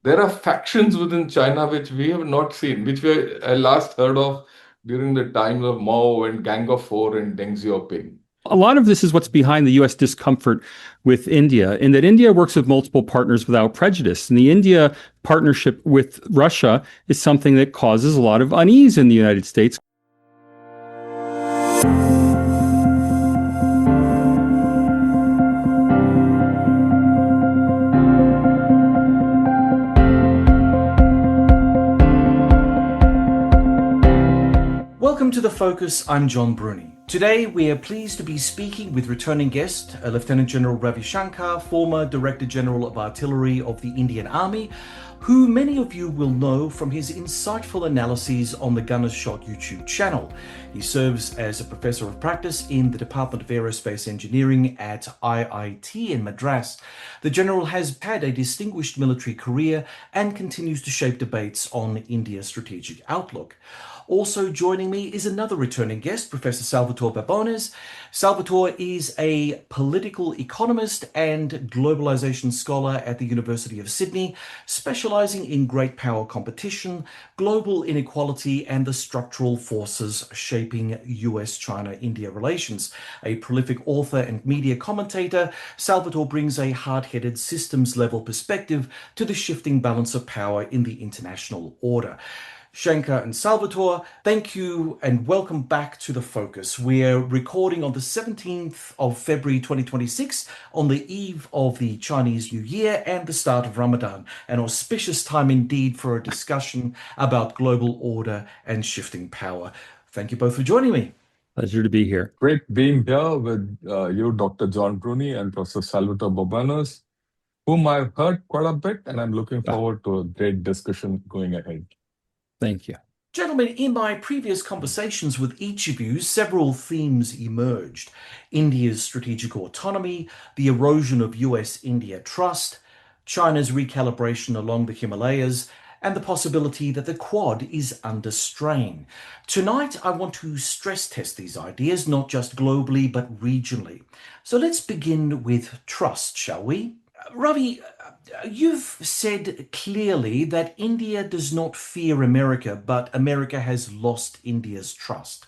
There are factions within China which we have not seen, which I last heard of during the times of Mao and Gang of Four and Deng Xiaoping. A lot of this is what's behind the US discomfort with India, in that India works with multiple partners without prejudice. And the India partnership with Russia is something that causes a lot of unease in the United States. Welcome to The Focus, I'm John Bruni. Today we are pleased to be speaking with returning guest, Lieutenant General Ravi Shankar, former Director General of Artillery of the Indian Army, who many of you will know from his insightful analyses on the Gunner's Shot YouTube channel. He serves as a Professor of Practice in the Department of Aerospace Engineering at IIT in Madras. The General has had a distinguished military career and continues to shape debates on India's strategic outlook. Also joining me is another returning guest, Professor Salvatore Babones. Salvatore is a political economist and globalization scholar at the University of Sydney, specializing in great power competition, global inequality, and the structural forces shaping US-China-India relations. A prolific author and media commentator, Salvatore brings a hard-headed systems-level perspective to the shifting balance of power in the international order. Shankar and Salvatore, thank you and welcome back to The Focus. We're recording on the 17th of February 2026, on the eve of the Chinese New Year and the start of Ramadan, an auspicious time indeed for a discussion about global order and shifting power. Thank you both for joining me. Pleasure to be here. Great being here with you, Dr. John Bruni, and Professor Salvatore Babones, whom I've heard quite a bit, and I'm looking forward to a great discussion going ahead. Thank you. Gentlemen, in my previous conversations with each of you, several themes emerged. India's strategic autonomy, the erosion of US-India trust, China's recalibration along the Himalayas, and the possibility that the Quad is under strain. Tonight, I want to stress test these ideas, not just globally, but regionally. So let's begin with trust, shall we? Ravi, you've said clearly that India does not fear America, but America has lost India's trust.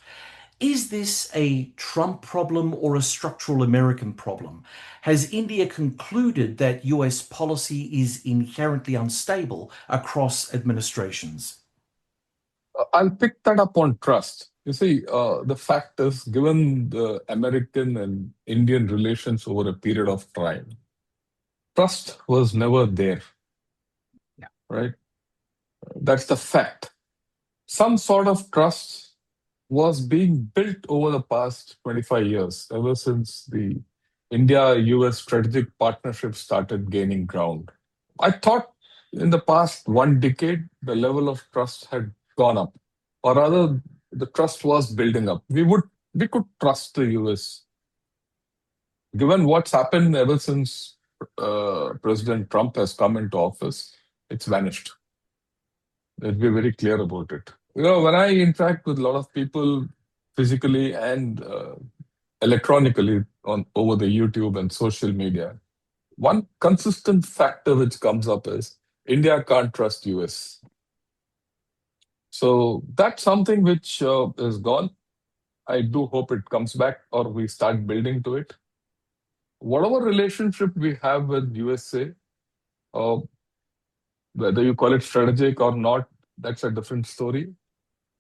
Is this a Trump problem or a structural American problem? Has India concluded that US policy is inherently unstable across administrations? I'll pick that up on trust. You see, the fact is, given the American and Indian relations over a period of time, trust was never there, Yeah. right? That's the fact. Some sort of trust was being built over the past 25 years, ever since the India-US strategic partnership started gaining ground. I thought in the past one decade, the level of trust had gone up, or rather, the trust was building up. We could trust the US. Given what's happened ever since President Trump has come into office, it's vanished. Let's be very clear about it. When I interact with a lot of people physically and electronically on over the YouTube and social media, one consistent factor which comes up is India can't trust US. So that's something which is gone. I do hope it comes back or we start building to it. Whatever relationship we have with USA, uh, whether you call it strategic or not, that's a different story.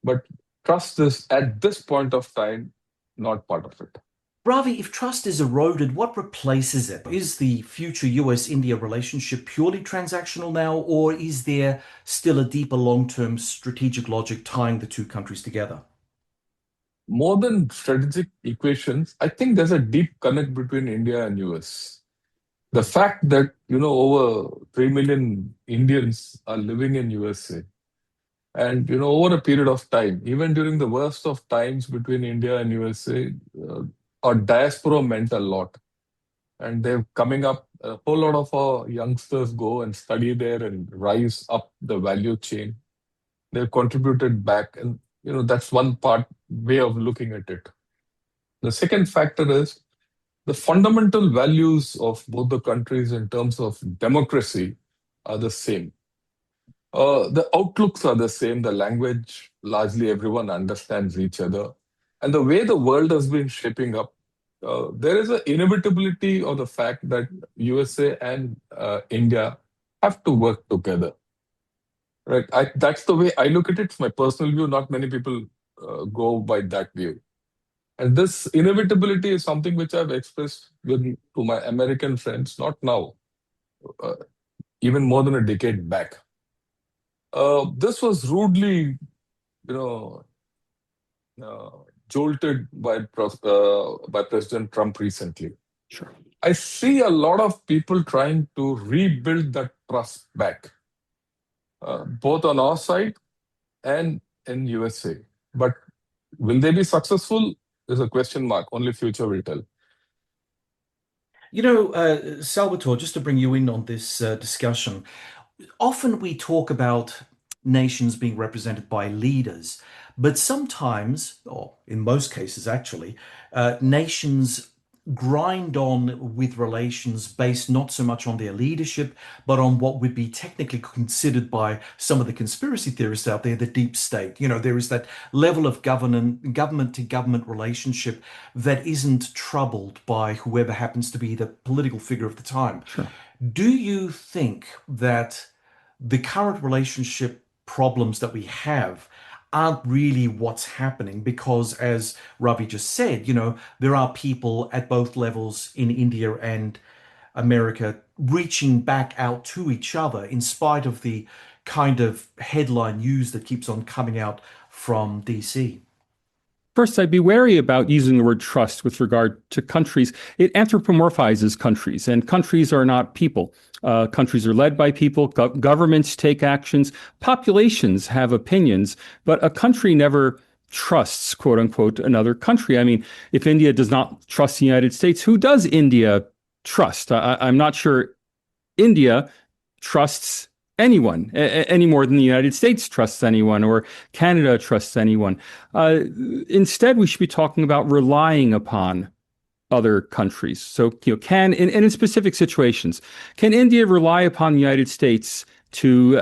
But trust is, at this point of time, not part of it. Ravi, if trust is eroded, what replaces it? Is the future US-India relationship purely transactional now, or is there still a deeper long-term strategic logic tying the two countries together? More than strategic equations, I think there's a deep connect between India and US. The fact that, over 3 million Indians are living in USA, and, over a period of time, even during the worst of times between India and USA, our diaspora meant a lot. And they're coming up, a whole lot of our youngsters go and study there and rise up the value chain. They've contributed back. And, that's one way of looking at it. The second factor is the fundamental values of both the countries in terms of democracy are the same. The outlooks are the same, the language, largely everyone understands each other. And the way the world has been shaping up, there is an inevitability of the fact that USA and India have to work together. Right? That's the way I look at it. It's my personal view. Not many people go by that view. And this inevitability is something which I've expressed to my American friends, not now, uh, even more than a decade back. This was rudely, you know, uh, jolted by President Trump recently. Sure. I see a lot of people trying to rebuild that trust back, both on our side and in USA. But will they be successful? Is a question mark. Only future will tell. Salvatore, just to bring you in on this discussion, often we talk about nations being represented by leaders, but sometimes, or in most cases actually, nations grind on with relations based not so much on their leadership, but on what would be technically considered by some of the conspiracy theorists out there, the deep state. There is that level of government to government relationship that isn't troubled by whoever happens to be the political figure of the time. Sure. Do you think that the current relationship problems that we have aren't really what's happening? Because, as Ravi just said, there are people at both levels in India and America reaching back out to each other in spite of the kind of headline news that keeps on coming out from DC. First, I'd be wary about using the word trust with regard to countries. It anthropomorphizes countries, and countries are not people. Countries are led by people, governments take actions, populations have opinions, but a country never trusts, quote unquote, another country. I mean, if India does not trust the United States, who does India trust? I'm not sure India trusts anyone any more than the United States trusts anyone or Canada trusts anyone. Instead, we should be talking about relying upon other countries. So, in specific situations, can India rely upon the United States to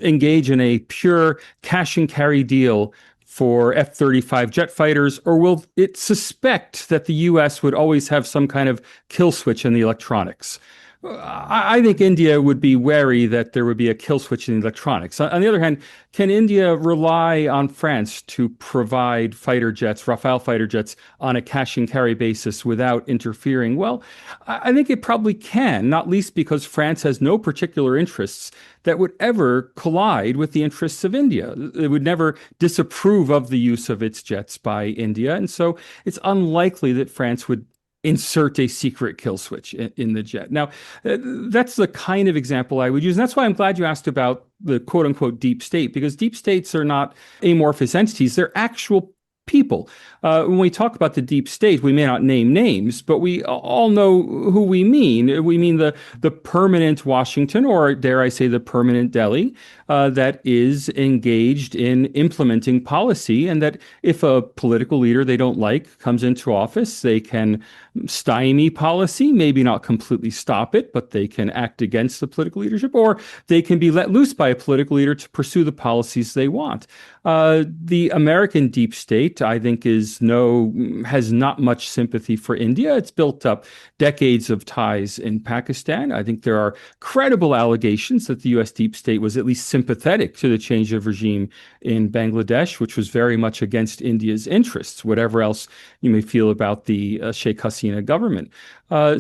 engage in a pure cash and carry deal for F-35 jet fighters, or will it suspect that the U.S. would always have some kind of kill switch in the electronics? I think India would be wary that there would be a kill switch in the electronics. On the other hand, can India rely on France to provide fighter jets, Rafale fighter jets, on a cash and carry basis without interfering? Well, I think it probably can, not least because France has no particular interests that would ever collide with the interests of India. It would never disapprove of the use of its jets by India. And so it's unlikely that France would insert a secret kill switch in the jet. Now, that's the kind of example I would use. And that's why I'm glad you asked about the quote unquote deep state, because deep states are not amorphous entities. They're actual people. When we talk about the deep state, we may not name names, but we all know who we mean. We mean the permanent Washington, or dare I say the permanent Delhi, that is engaged in implementing policy, and that if a political leader they don't like comes into office, they can stymie policy, maybe not completely stop it, but they can act against the political leadership, or they can be let loose by a political leader to pursue the policies they want. The American deep state, I think, has not much sympathy for India. It's built up decades of ties in Pakistan. I think there are credible allegations that the U.S. deep state was at least sympathetic to the change of regime in Bangladesh, which was very much against India's interests, whatever else you may feel about the Sheikh Hasina government.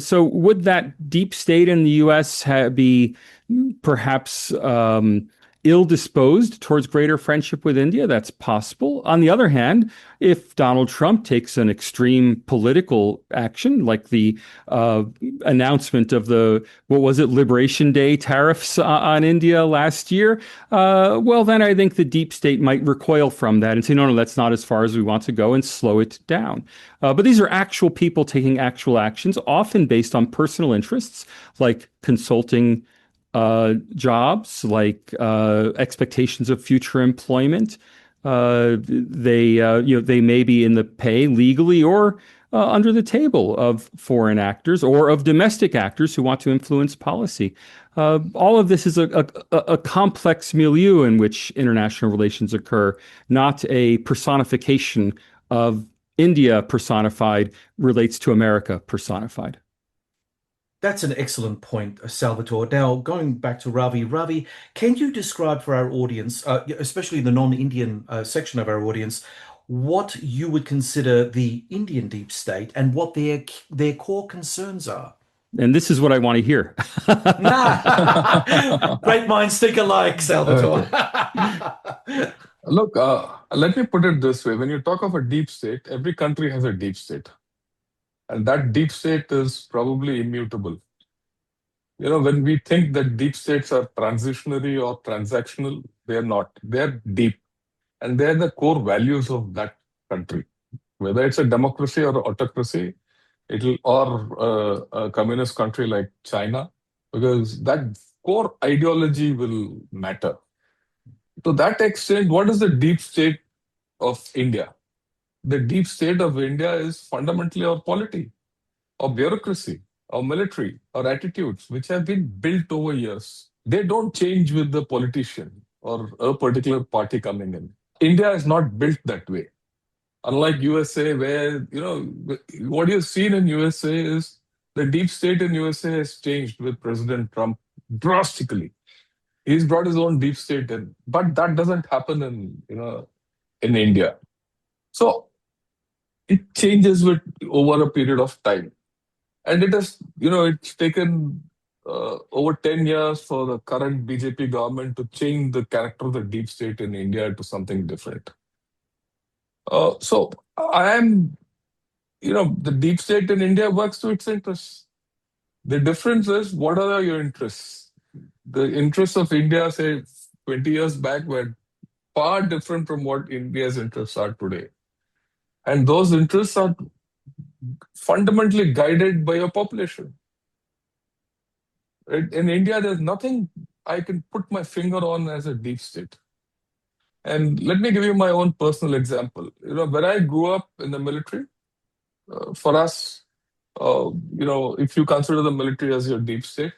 So would that deep state in the U.S. be perhaps ill-disposed towards greater friendship with India? That's possible. On the other hand, if Donald Trump takes an extreme political action, like the announcement of Liberation Day tariffs on India last year, well, then I think the deep state might recoil from that and say, no, that's not as far as we want to go, and slow it down. But these are actual people taking actual actions, often based on personal interests, like consulting jobs, like expectations of future employment. They may be in the pay legally or under the table of foreign actors or of domestic actors who want to influence policy. All of this is a complex milieu in which international relations occur, not a personification of India personified relates to America personified. That's an excellent point, Salvatore. Now, going back to Ravi, can you describe for our audience, especially the non-Indian section of our audience, what you would consider the Indian deep state and what their core concerns are? And this is what I want to hear. Great minds think alike, Salvatore. Look, let me put it this way. When you talk of a deep state, every country has a deep state. And that deep state is probably immutable. When we think that deep states are transitionary or transactional, they're not. They're deep. And they're the core values of that country. Whether it's a democracy or autocracy, or a communist country like China, because that core ideology will matter. To that extent, what is the deep state of India? The deep state of India is fundamentally our polity, our bureaucracy, our military, our attitudes, which have been built over years. They don't change with the politician or a particular party coming in. India is not built that way. Unlike USA, where, what you've seen in USA is the deep state in USA has changed with President Trump drastically. He's brought his own deep state in, but that doesn't happen in India. So it changes over a period of time. And it's taken over 10 years for the current BJP government to change the character of the deep state in India to something different. So the deep state in India works to its interests. The difference is, what are your interests? The interests of India, say, 20 years back were far different from what India's interests are today. And those interests are fundamentally guided by your population. Right? In India, there's nothing I can put my finger on as a deep state. And let me give you my own personal example. When I grew up in the military, for us, if you consider the military as your deep state,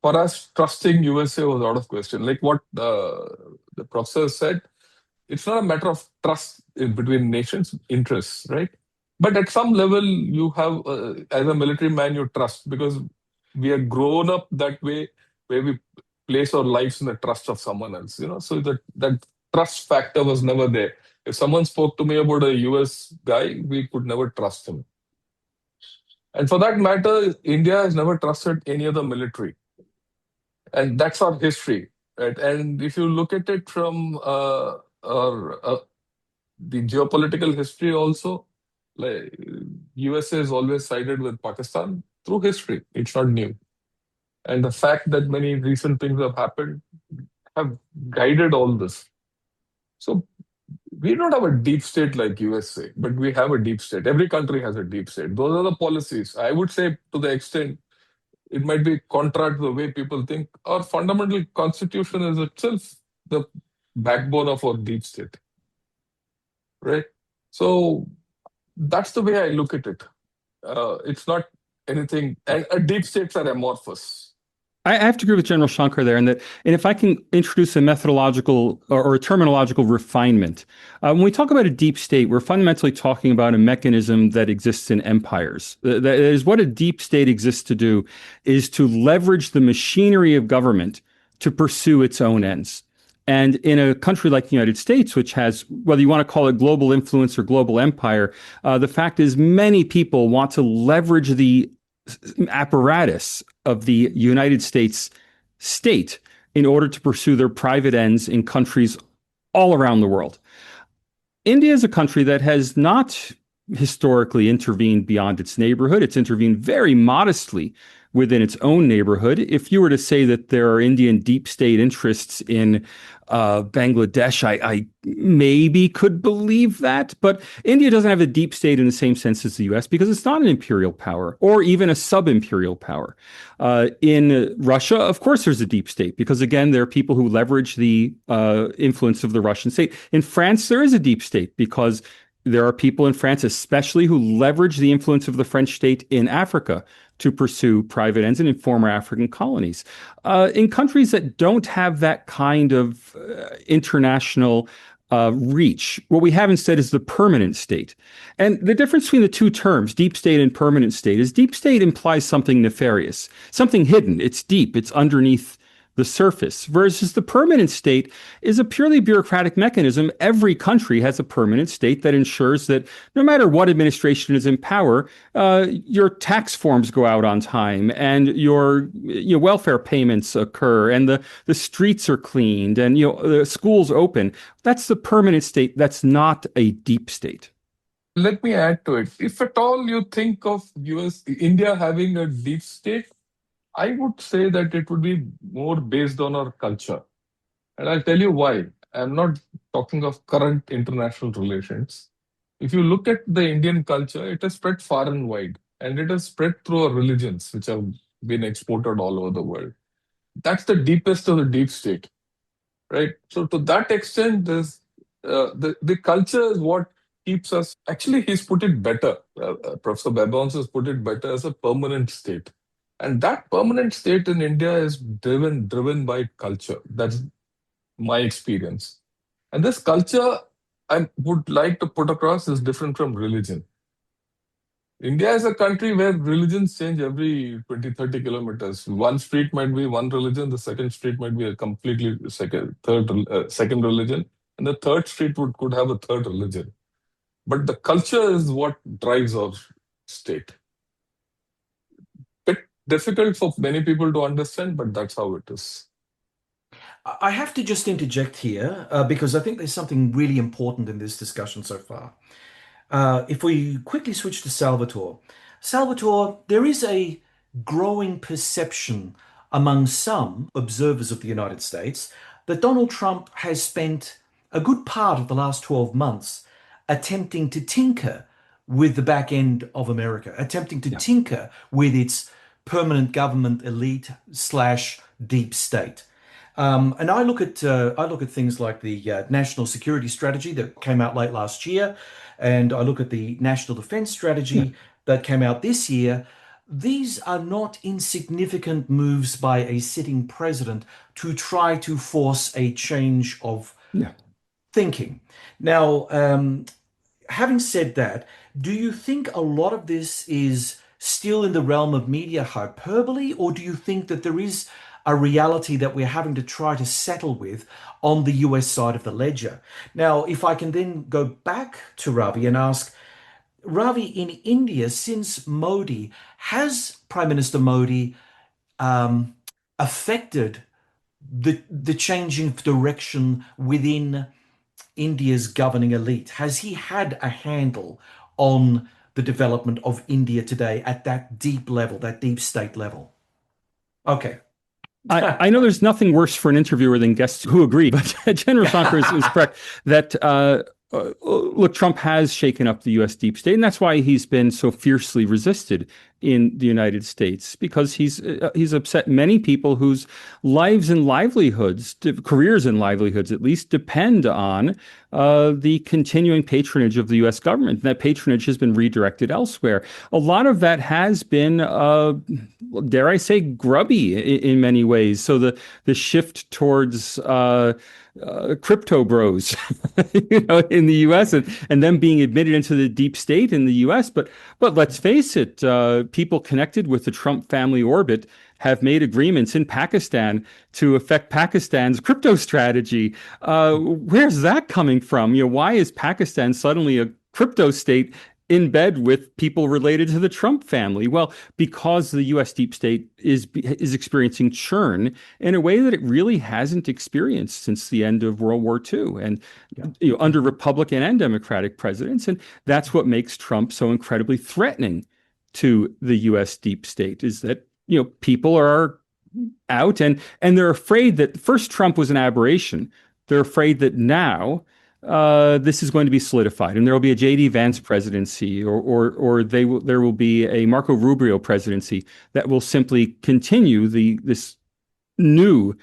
for us, trusting USA was out of question. Like what the professor said, it's not a matter of trust between nations, interests, right? But at some level, you have, as a military man, you trust, because we are grown up that way, where we place our lives in the trust of someone else. So that trust factor was never there. If someone spoke to me about a US guy, we could never trust him. And for that matter, India has never trusted any other military. And that's our history. Right? And if you look at it from the geopolitical history also, like USA has always sided with Pakistan through history. It's not new. And the fact that many recent things have happened have guided all this. So we don't have a deep state like USA, but we have a deep state. Every country has a deep state. Those are the policies. I would say, to the extent it might be contrary to the way people think, our fundamental constitution is itself the backbone of our deep state. Right? So that's the way I look at it. It's not anything, and deep states are amorphous. I have to agree with General Shankar there, and if I can introduce a methodological or a terminological refinement, when we talk about a deep state, we're fundamentally talking about a mechanism that exists in empires. That is, what a deep state exists to do is to leverage the machinery of government to pursue its own ends. And in a country like the United States, which has, whether you want to call it global influence or global empire, the fact is many people want to leverage the apparatus of the United States state in order to pursue their private ends in countries all around the world. India is a country that has not historically intervened beyond its neighborhood. It's intervened very modestly within its own neighborhood. If you were to say that there are Indian deep state interests in Bangladesh, I maybe could believe that. But India doesn't have a deep state in the same sense as the US because it's not an imperial power or even a sub-imperial power. In Russia, of course, there's a deep state because, again, there are people who leverage the influence of the Russian state. In France, there is a deep state because there are people in France, especially, who leverage the influence of the French state in Africa to pursue private ends and in former African colonies. In countries that don't have that kind of international reach, what we have instead is the permanent state. And the difference between the two terms, deep state and permanent state, is deep state implies something nefarious, something hidden. It's deep, it's underneath the surface, versus the permanent state is a purely bureaucratic mechanism. Every country has a permanent state that ensures that no matter what administration is in power, your tax forms go out on time and your welfare payments occur and the streets are cleaned and the schools open. That's the permanent state. That's not a deep state. Let me add to it. If at all you think of India having a deep state, I would say that it would be more based on our culture. And I'll tell you why. I'm not talking of current international relations. If you look at the Indian culture, it has spread far and wide, and it has spread through our religions, which have been exported all over the world. That's the deepest of the deep state, right? So to that extent, the culture is what keeps us. Actually, he's put it better. Professor Babones has put it better as a permanent state. And that permanent state in India is driven by culture. That's my experience. And this culture I would like to put across is different from religion. India is a country where religions change every 20, 30 kilometers. One street might be one religion, the second street might be a completely second religion, and the third street could have a third religion. But the culture is what drives our state. Difficult for many people to understand, but that's how it is. I have to just interject here because I think there's something really important in this discussion so far. If we quickly switch to Salvatore, there is a growing perception among some observers of the United States that Donald Trump has spent a good part of the last 12 months attempting to tinker with the back end of America, attempting to tinker with its permanent government elite / deep state. And I look at things like the national security strategy that came out late last year, and I look at the national defense strategy that came out this year. These are not insignificant moves by a sitting president to try to force a change of thinking. Now, having said that, do you think a lot of this is still in the realm of media hyperbole, or do you think that there is a reality that we're having to try to settle with on the US side of the ledger? Now, if I can then go back to Ravi and ask, Ravi, in India, since Modi, has Prime Minister Modi affected the changing direction within India's governing elite? Has he had a handle on the development of India today at that deep level, that deep state level? Okay. I know there's nothing worse for an interviewer than guests who agree, but General Shankar is correct that look, Trump has shaken up the U.S. deep state, and that's why he's been so fiercely resisted in the United States, because he's upset many people whose lives and livelihoods, careers and livelihoods at least, depend on the continuing patronage of the U.S. government. That patronage has been redirected elsewhere. A lot of that has been, dare I say, grubby in many ways. So the shift towards crypto bros, in the U.S. and them being admitted into the deep state in the U.S. But let's face it, people connected with the Trump family orbit have made agreements in Pakistan to affect Pakistan's crypto strategy. Where's that coming from? Why is Pakistan suddenly a crypto state in bed with people related to the Trump family? Well, because the U.S. deep state is experiencing churn in a way that it really hasn't experienced since the end of World War II, and under Republican and Democratic presidents. And that's what makes Trump so incredibly threatening to the U.S. deep state, is that people are out, and they're afraid that first Trump was an aberration. They're afraid that now this is going to be solidified, and there will be a J.D. Vance presidency, or there will be a Marco Rubio presidency that will simply continue this new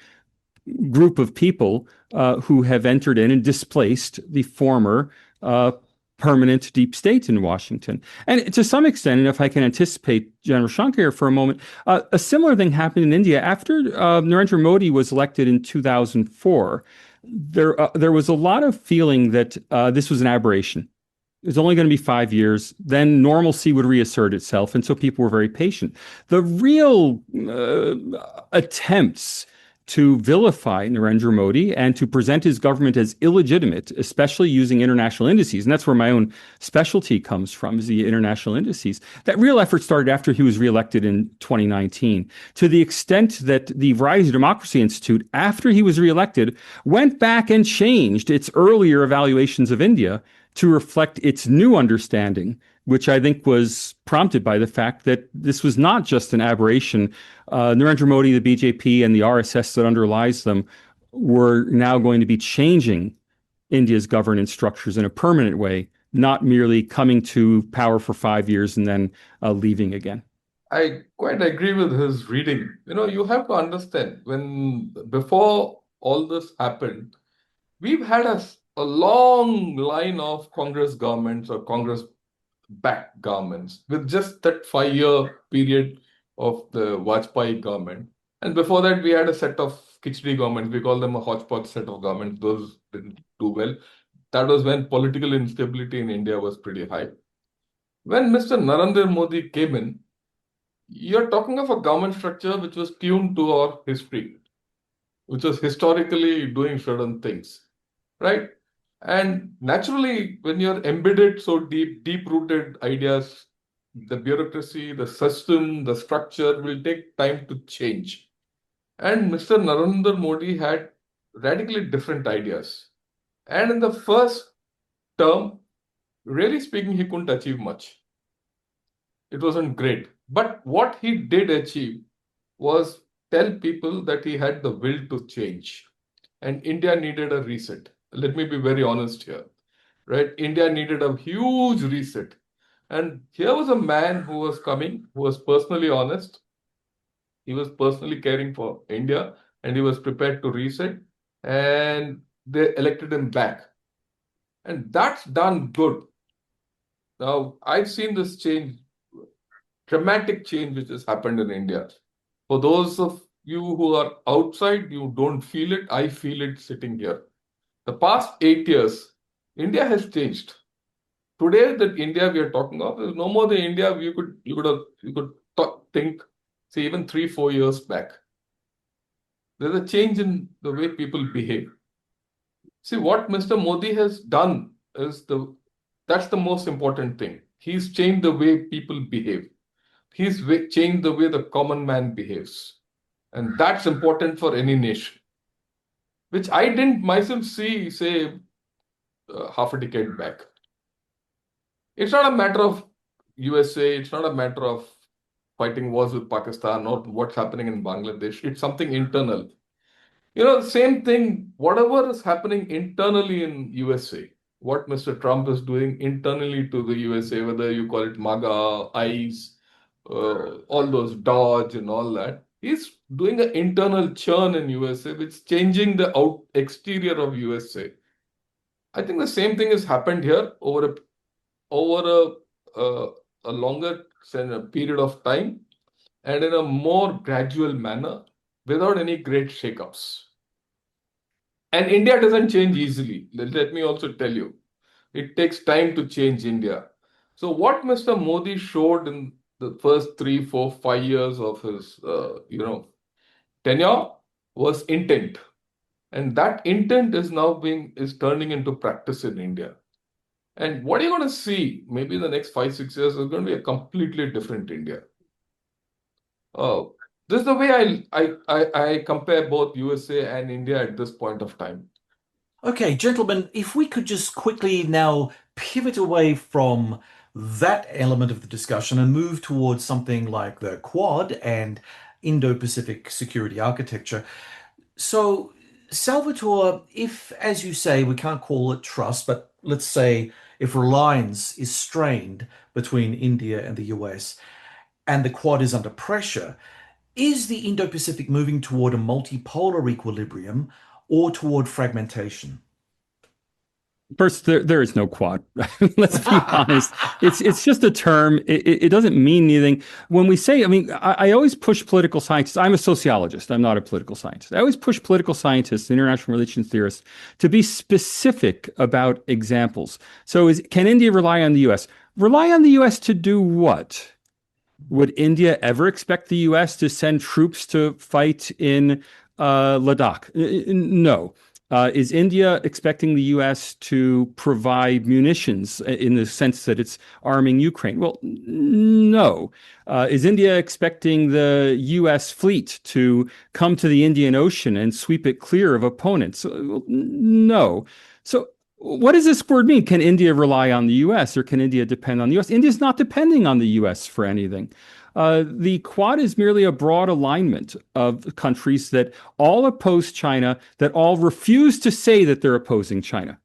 group of people who have entered in and displaced the former permanent deep state in Washington. And to some extent, and if I can anticipate General Shankar here for a moment, a similar thing happened in India after Narendra Modi was elected in 2004. There was a lot of feeling that this was an aberration. It was only going to be 5 years. Then normalcy would reassert itself. And so people were very patient. The real attempts to vilify Narendra Modi and to present his government as illegitimate, especially using international indices. And that's where my own specialty comes from, is the international indices. That real effort started after he was reelected in 2019, to the extent that the Variety Democracy Institute, after he was reelected, went back and changed its earlier evaluations of India to reflect its new understanding, which I think was prompted by the fact that this was not just an aberration. Narendra Modi, the BJP, and the RSS that underlies them were now going to be changing India's governance structures in a permanent way, not merely coming to power for 5 years and then leaving again. I quite agree with his reading. You have to understand, before all this happened, we've had a long line of Congress governments or Congress-backed governments with just that 5-year period of the Vajpayee government. And before that, we had a set of Khichdi governments. We call them a hodgepodge set of governments. Those didn't do well. That was when political instability in India was pretty high. When Mr. Narendra Modi came in, you're talking of a government structure which was tuned to our history, which was historically doing certain things, right? And naturally, when you're embedded so deep-rooted ideas, the bureaucracy, the system, the structure will take time to change. And Mr. Narendra Modi had radically different ideas. And in the first term, really speaking, he couldn't achieve much. It wasn't great. But what he did achieve was tell people that he had the will to change. And India needed a reset. Let me be very honest here, right? India needed a huge reset. And here was a man who was coming, who was personally honest. He was personally caring for India, and he was prepared to reset. And they elected him back. And that's done good. Now, I've seen this change, dramatic change which has happened in India. For those of you who are outside, you don't feel it. I feel it sitting here. The past 8 years, India has changed. Today, the India we are talking of is no more the India you could think, say, even 3-4 years back. There's a change in the way people behave. See, what Mr. Modi has done is that's the most important thing. He's changed the way people behave. He's changed the way the common man behaves. And that's important for any nation, which I didn't myself see, say, half a decade back. It's not a matter of USA. It's not a matter of fighting wars with Pakistan or what's happening in Bangladesh. It's something internal. The same thing, whatever is happening internally in USA, what Mr. Trump is doing internally to the USA, whether you call it MAGA, ICE, all those Dodge and all that, he's doing an internal churn in USA, which is changing the exterior of USA. I think the same thing has happened here over a longer period of time and in a more gradual manner without any great shakeups. And India doesn't change easily. Let me also tell you, it takes time to change India. So what Mr. Modi showed in the first 3, 4, 5 years of his, tenure was intent. And that intent is now turning into practice in India. And what you're going to see, maybe in the next 5, 6 years, is going to be a completely different India. This is the way I compare both USA and India at this point of time. Okay, gentlemen, if we could just quickly now pivot away from that element of the discussion and move towards something like the Quad and Indo-Pacific security architecture. So, Salvatore, if, as you say, we can't call it trust, but let's say if reliance is strained between India and the US and the Quad is under pressure, is the Indo-Pacific moving toward a multipolar equilibrium or toward fragmentation? First, there is no Quad. Let's be honest. It's just a term. It doesn't mean anything. When we say, I mean, I always push political scientists. I'm a sociologist. I'm not a political scientist. I always push political scientists, international relations theorists, to be specific about examples. So, can India rely on the U.S.? Rely on the U.S. to do what? Would India ever expect the U.S. to send troops to fight in Ladakh? No. Is India expecting the U.S. to provide munitions in the sense that it's arming Ukraine? Well, no. Is India expecting the U.S. fleet to come to the Indian Ocean and sweep it clear of opponents? Well, no. So what does this word mean? Can India rely on the U.S. or can India depend on the U.S.? India's not depending on the U.S. for anything. The Quad is merely a broad alignment of countries that all oppose China, that all refuse to say that they're opposing China,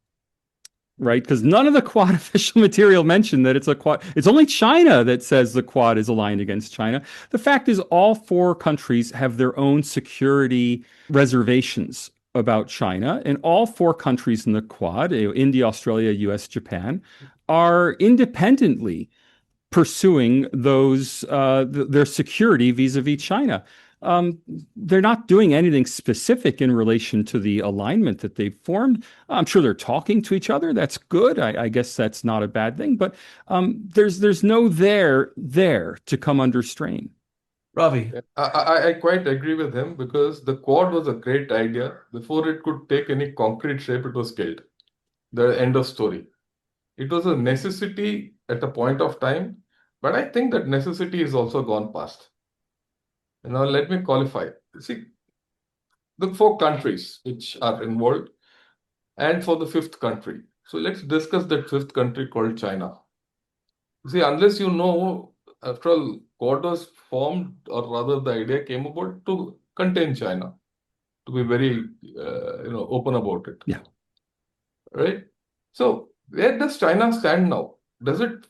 right? Because none of the Quad official material mentioned that it's a Quad. It's only China that says the Quad is aligned against China. The fact is, all four countries have their own security reservations about China, and all four countries in the Quad, India, Australia, US, Japan, are independently pursuing their security vis-a-vis China. They're not doing anything specific in relation to the alignment that they've formed. I'm sure they're talking to each other. That's good. I guess that's not a bad thing. But there's no there to come under strain. Ravi. I quite agree with him because the Quad was a great idea. Before it could take any concrete shape, it was killed. The end of story. It was a necessity at a point of time, but I think that necessity is also gone past. Now, let me qualify. See, the four countries which are involved, and for the fifth country. So let's discuss that fifth country called China. See, unless you know, after all, Quad was formed, or rather, the idea came about to contain China, to be very, open about it. Yeah. Right. So where does China stand now? Does it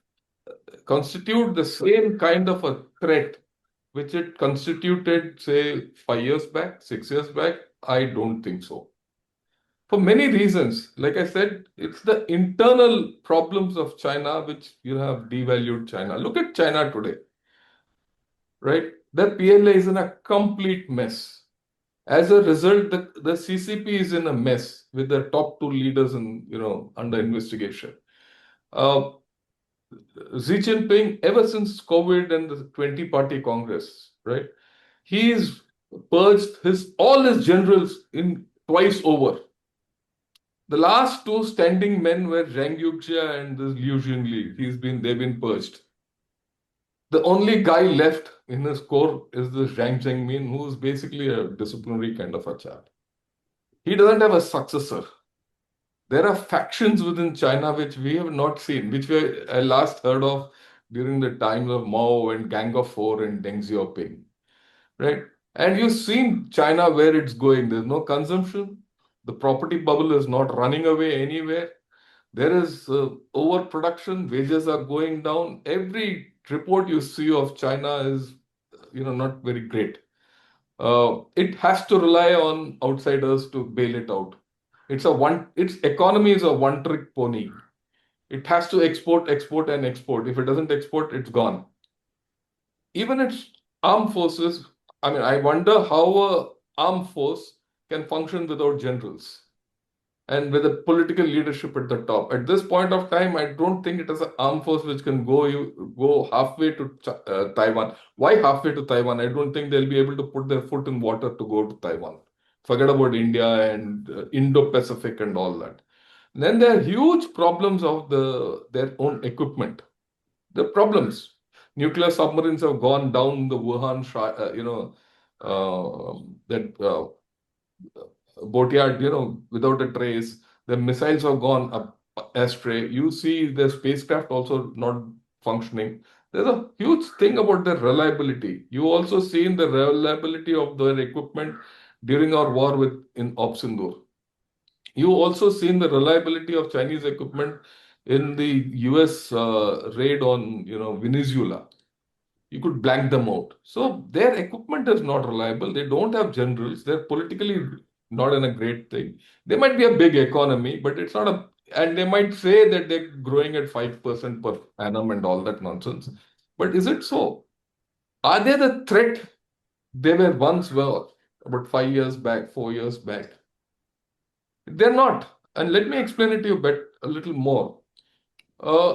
constitute the same kind of a threat which it constituted, say, 5 years back, 6 years back? I don't think so. For many reasons, like I said, it's the internal problems of China which have devalued China. Look at China today, right? The PLA is in a complete mess. As a result, the CCP is in a mess with their top two leaders under investigation. Xi Jinping, ever since COVID and the 20-party Congress, right? He's purged all his generals in twice over. The last two standing men were Zhang Yuxia and this Liu Xunli. They've been purged. The only guy left in his core is this Zhang Zhengmin, who's basically a disciplinary kind of a chap. He doesn't have a successor. There are factions within China which we have not seen, which I last heard of during the times of Mao and Gang of Four and Deng Xiaoping, right? And you've seen China where it's going. There's no consumption. The property bubble is not running away anywhere. There is overproduction. Wages are going down. Every report you see of China is, not very great. It has to rely on outsiders to bail it out. Its economy is a one-trick pony. It has to export, export, and export. If it doesn't export, it's gone. Even its armed forces, I mean, I wonder how a armed force can function without generals and with a political leadership at the top. At this point of time, I don't think it is an armed force which can go halfway to Taiwan. Why halfway to Taiwan? I don't think they'll be able to put their foot in water to go to Taiwan. Forget about India and Indo-Pacific and all that. Then there are huge problems of their own equipment. The problems. Nuclear submarines have gone down the Wuhan, boatyard, without a trace. The missiles have gone up astray. You see the spacecraft also not functioning. There's a huge thing about their reliability. You also seen the reliability of their equipment during our war in Op Sindoor. You also seen the reliability of Chinese equipment in the US raid on Venezuela. You could blank them out. So their equipment is not reliable. They don't have generals. They're politically not in a great thing. They might be a big economy, but it's not a. And they might say that they're growing at 5% per annum and all that nonsense. But is it so? Are they the threat they were about 5 years back, 4 years back? They're not. And let me explain it to you a little more.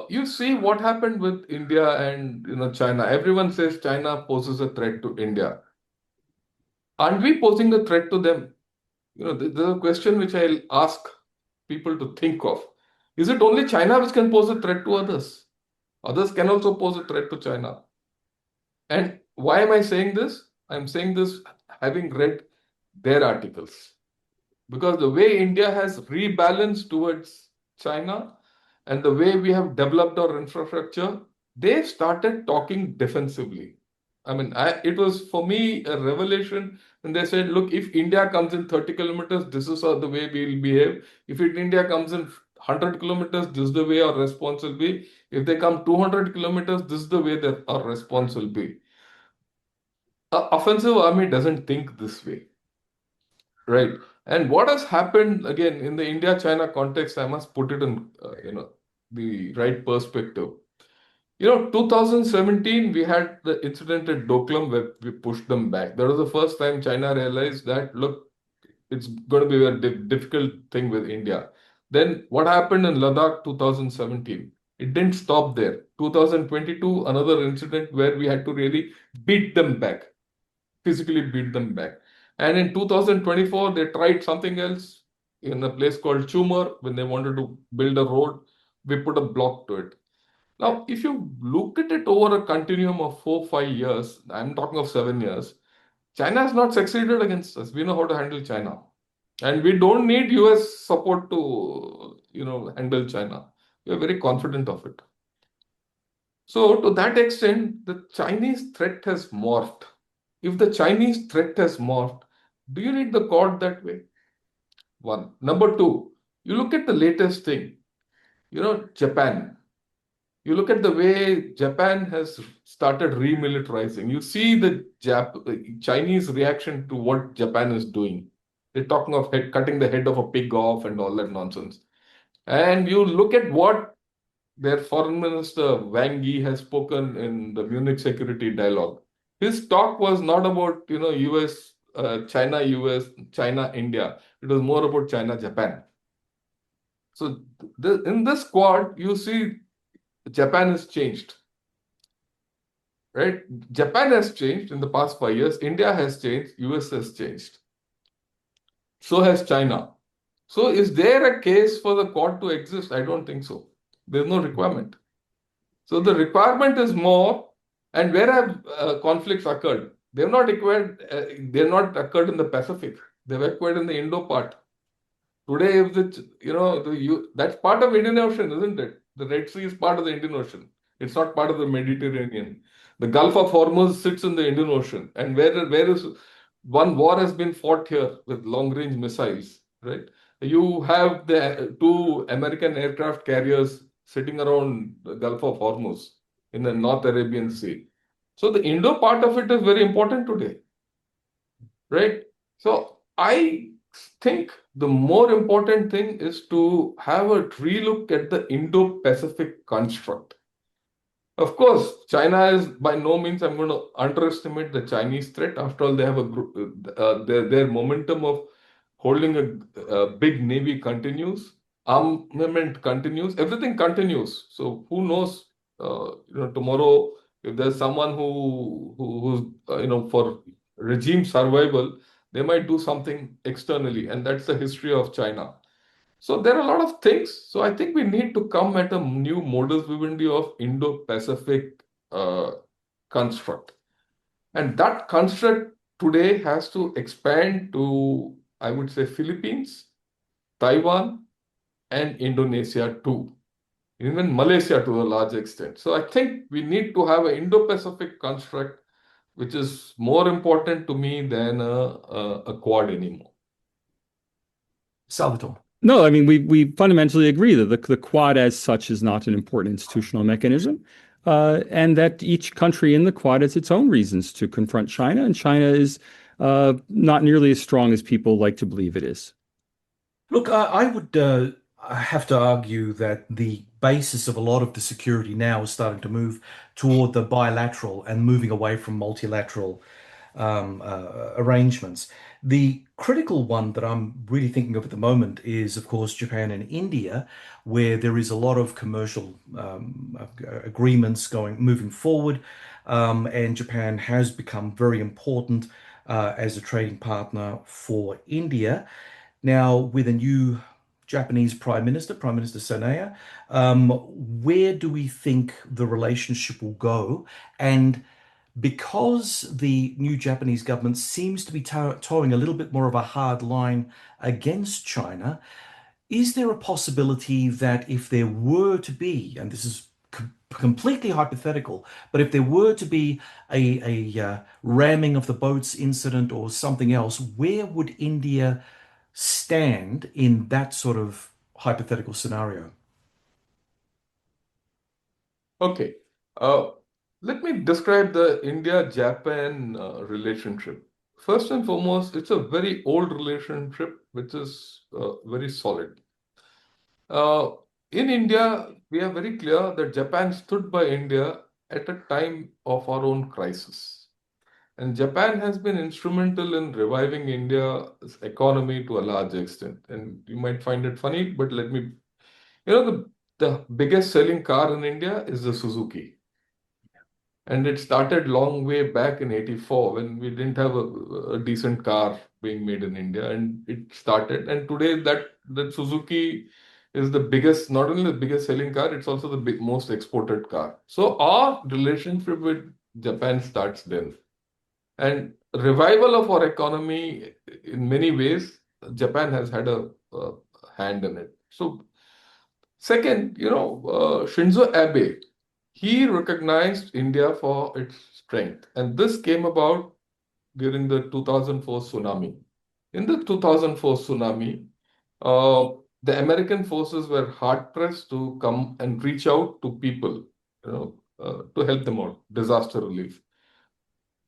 You see what happened with India and China. Everyone says China poses a threat to India. Aren't we posing a threat to them? There's a question which I'll ask people to think of. Is it only China which can pose a threat to others? Others can also pose a threat to China. And why am I saying this? I'm saying this having read their articles. Because the way India has rebalanced towards China and the way we have developed our infrastructure, they started talking defensively. I mean, it was for me a revelation when they said, look, if India comes in 30 kilometers, this is the way we will behave. If India comes in 100 kilometers, this is the way our response will be. If they come 200 kilometers, this is the way that our response will be. An offensive army doesn't think this way. Right. And what has happened again in the India-China context, I must put it in the right perspective. 2017, we had the incident at Doklam where we pushed them back. That was the first time China realized that, look, it's going to be a difficult thing with India. Then what happened in Ladakh 2017? It didn't stop there. 2022, another incident where we had to really beat them back, physically beat them back. And in 2024, they tried something else in a place called Chumar when they wanted to build a road. We put a block to it. Now, if you look at it over a continuum of 4-5 years, I'm talking of 7 years, China has not succeeded against us. We know how to handle China. And we don't need US support to, handle China. We are very confident of it. So to that extent, the Chinese threat has morphed. If the Chinese threat has morphed, do you read the Quad that way? One. Number two, you look at the latest thing, Japan. You look at the way Japan has started remilitarizing. You see the Chinese reaction to what Japan is doing. They're talking of cutting the head of a pig off and all that nonsense. And you look at what their foreign minister Wang Yi has spoken in the Munich Security Dialogue. His talk was not about US, China, US, China, India. It was more about China, Japan. So in this Quad, you see Japan has changed, right? Japan has changed in the past 5 years. India has changed. US has changed. So has China. So is there a case for the Quad to exist? I don't think so. There's no requirement. So the requirement is more. And where have conflicts occurred? They've not occurred. They're not occurred in the Pacific. They've occurred in the Indo part. Today, if that's part of Indian Ocean, isn't it? The Red Sea is part of the Indian Ocean. It's not part of the Mediterranean. The Gulf of Hormuz sits in the Indian Ocean. And where is one war has been fought here with long-range missiles, right? You have the two American aircraft carriers sitting around the Gulf of Hormuz in the North Arabian Sea. So the Indo part of it is very important today, right? So I think the more important thing is to have a relook at the Indo-Pacific construct. Of course, China is by no means I'm going to underestimate the Chinese threat. After all, they have their momentum of holding a big navy continues, armament continues, everything continues. So who knows? Tomorrow if there's someone who's for regime survival, they might do something externally, and that's the history of China. So there are a lot of things. So I think we need to come at a new modus vivendi of Indo-Pacific construct. And that construct today has to expand to, I would say, Philippines, Taiwan, and Indonesia too. even Malaysia to a large extent. So I think we need to have an Indo-Pacific construct, which is more important to me than a Quad anymore. Salvatore. No, I mean we fundamentally agree that the Quad as such is not an important institutional mechanism, and that each country in the Quad has its own reasons to confront China, and China is not nearly as strong as people like to believe it is. Look, I would have to argue that the basis of a lot of the security now is starting to move toward the bilateral and moving away from multilateral arrangements. The critical one that I'm really thinking of at the moment is, of course, Japan and India, where there is a lot of commercial agreements moving forward, and Japan has become very important as a trading partner for India. Now, with a new Japanese Prime Minister Sanaya, where do we think the relationship will go? And because the new Japanese government seems to be towing a little bit more of a hard line against China, is there a possibility that if there were to be, and this is completely hypothetical, but if there were to be a ramming of the boats incident or something else, where would India stand in that sort of hypothetical scenario? Okay. Uh, Let me describe the India-Japan relationship. First and foremost, it's a very old relationship, which is very solid. Uh, in India, we are very clear that Japan stood by India at a time of our own crisis. And Japan has been instrumental in reviving India's economy to a large extent. And you might find it funny, but let me, the biggest selling car in India is the Suzuki. And it started long way back in 84 when we didn't have a decent car being made in India. And it started. And today that Suzuki is the biggest, not only the biggest selling car, it's also the most exported car. So our relationship with Japan starts then. And revival of our economy in many ways, Japan has had a hand in it. So second, Shinzo Abe, he recognized India for its strength. And this came about during the 2004 tsunami. In the 2004 tsunami, uh, the American forces were hard pressed to come and reach out to people, to help them out, disaster relief.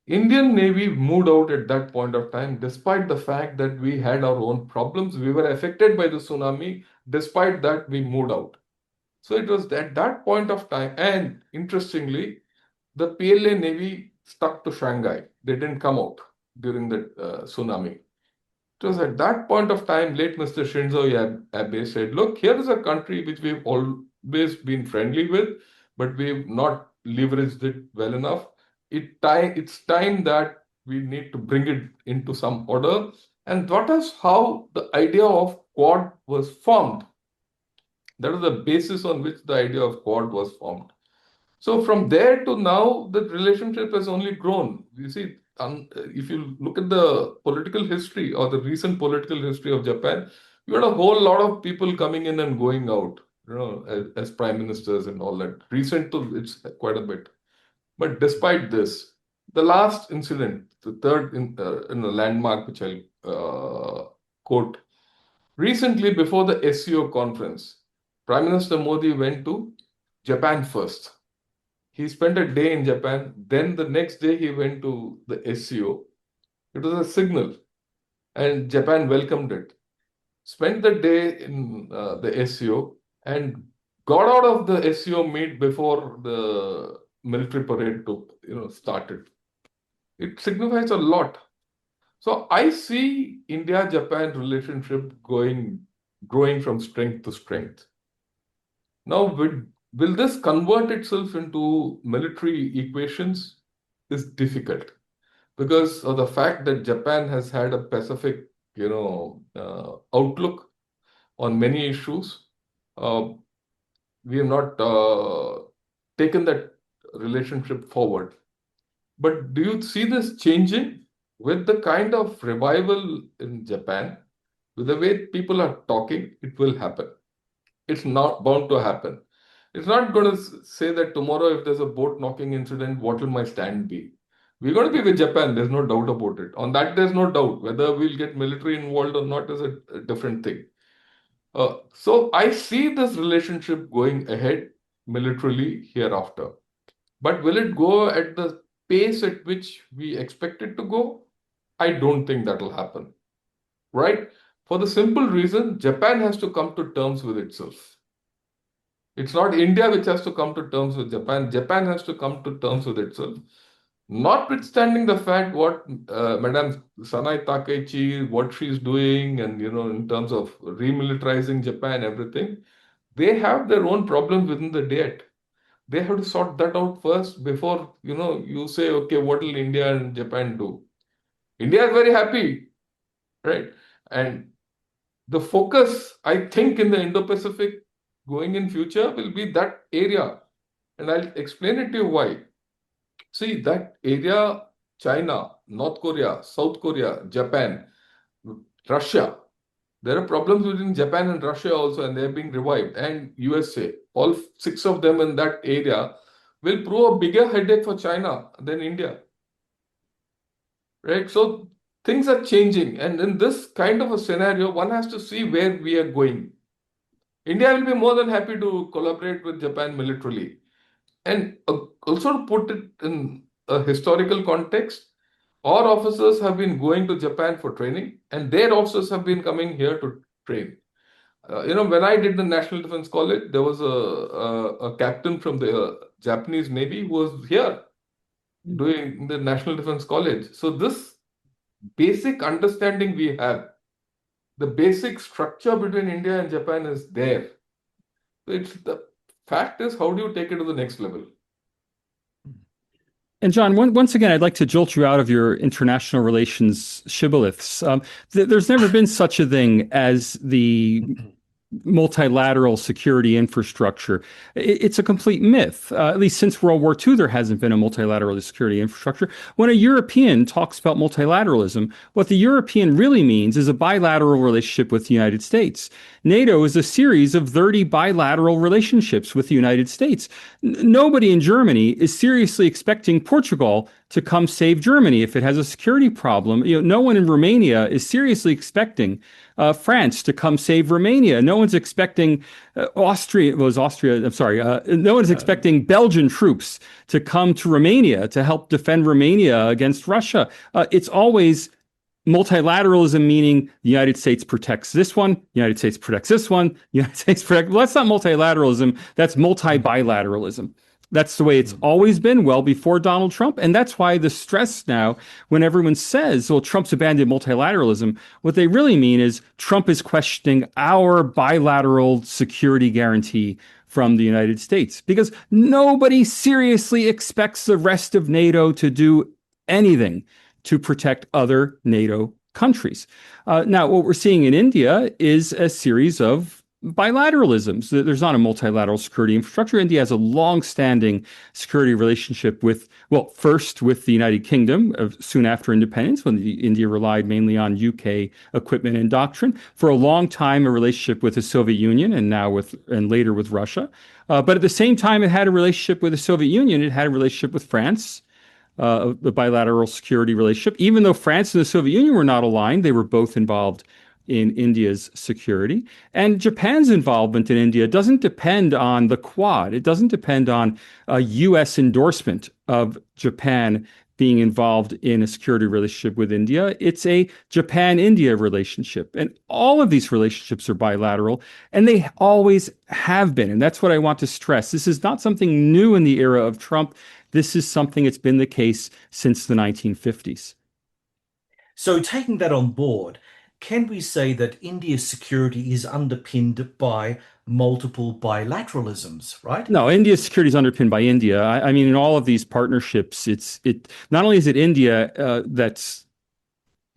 Indian Navy moved out at that point of time, despite the fact that we had our own problems. We were affected by the tsunami. Despite that, we moved out. So it was at that point of time. And interestingly, the PLA Navy stuck to Shanghai. They didn't come out during the tsunami. It was at that point of time, late Mr. Shinzo Abe said, look, here is a country which we've always been friendly with, but we've not leveraged it well enough. It's time that we need to bring it into some order. And that is how the idea of Quad was formed. That is the basis on which the idea of Quad was formed. So from there to now, the relationship has only grown. You see, if you look at the political history or the recent political history of Japan, you had a whole lot of people coming in and going out, as prime ministers and all that. Recent to it's quite a bit. But despite this, the last incident, the third in the landmark, which I'll quote, recently before the SCO conference, Prime Minister Modi went to Japan first. He spent a day in Japan. Then the next day he went to the SCO. It was a signal, and Japan welcomed it. Spent the day in the SCO and got out of the SCO meet before the military parade started. It signifies a lot. So I see India-Japan relationship growing from strength to strength. Now, will this convert itself into military equations? Is difficult because of the fact that Japan has had a Pacific, outlook on many issues. Uh, we have not taken that relationship forward. But do you see this changing with the kind of revival in Japan? With the way people are talking, it will happen. It's not bound to happen. It's not going to say that tomorrow, if there's a boat knocking incident, what will my stand be? We're going to be with Japan. There's no doubt about it. On that, there's no doubt. Whether we'll get military involved or not is a different thing. So I see this relationship going ahead militarily hereafter. But will it go at the pace at which we expect it to go? I don't think that will happen. Right? For the simple reason, Japan has to come to terms with itself. It's not India which has to come to terms with Japan. Japan has to come to terms with itself. Notwithstanding the fact what Madame Sanai Takeichi, what she's doing, and in terms of remilitarizing Japan, everything, they have their own problems within the Diet. They have to sort that out first before you say, okay, what will India and Japan do? India is very happy, right? And the focus, I think, in the Indo-Pacific going in future will be that area. And I'll explain it to you why. See, that area, China, North Korea, South Korea, Japan, Russia, there are problems between Japan and Russia also, and they're being revived, and USA. All 6 of them in that area will prove a bigger headache for China than India. Right? So things are changing. And in this kind of a scenario, one has to see where we are going. India will be more than happy to collaborate with Japan militarily. And also to put it in a historical context, our officers have been going to Japan for training, and their officers have been coming here to train. When I did the National Defense College, there was a captain from the Japanese Navy who was here doing the National Defense College. So this basic understanding we have, the basic structure between India and Japan is there. It's the fact is, how do you take it to the next level? And John, once again, I'd like to jolt you out of your international relations shibboleths. There's never been such a thing as the multilateral security infrastructure. It's a complete myth. At least since World War II, there hasn't been a multilateral security infrastructure. When a European talks about multilateralism, what the European really means is a bilateral relationship with the United States. NATO is a series of 30 bilateral relationships with the United States. Nobody in Germany is seriously expecting Portugal to come save Germany if it has a security problem. No one in Romania is seriously expecting France to come save Romania. No one's expecting Austria. I'm sorry. No one's expecting Belgian troops to come to Romania to help defend Romania against Russia. It's always multilateralism, meaning the United States protects this one, the United States protects this one, the United States protects. Well, that's not multilateralism. That's multi-bilateralism. That's the way it's always been, well before Donald Trump. And that's why the stress now, when everyone says, well, Trump's abandoned multilateralism, what they really mean is Trump is questioning our bilateral security guarantee from the United States, because nobody seriously expects the rest of NATO to do anything to protect other NATO countries. Now, what we're seeing in India is a series of bilateralisms. There's not a multilateral security infrastructure. India has a long-standing security relationship with, well, first with the United Kingdom, soon after independence, when India relied mainly on UK equipment and doctrine. For a long time, a relationship with the Soviet Union, and later with Russia. But at the same time, it had a relationship with the Soviet Union. It had a relationship with France. The bilateral security relationship. Even though France and the Soviet Union were not aligned, they were both involved in India's security. And Japan's involvement in India doesn't depend on the Quad. It doesn't depend on a U.S. endorsement of Japan being involved in a security relationship with India. It's a Japan-India relationship. And all of these relationships are bilateral, and they always have been. And that's what I want to stress. This is not something new in the era of Trump. This is something that's been the case since the 1950s. So taking that on board, can we say that India's security is underpinned by multiple bilateralisms, right? No, India's security is underpinned by India. I mean, in all of these partnerships, it not only is it India that's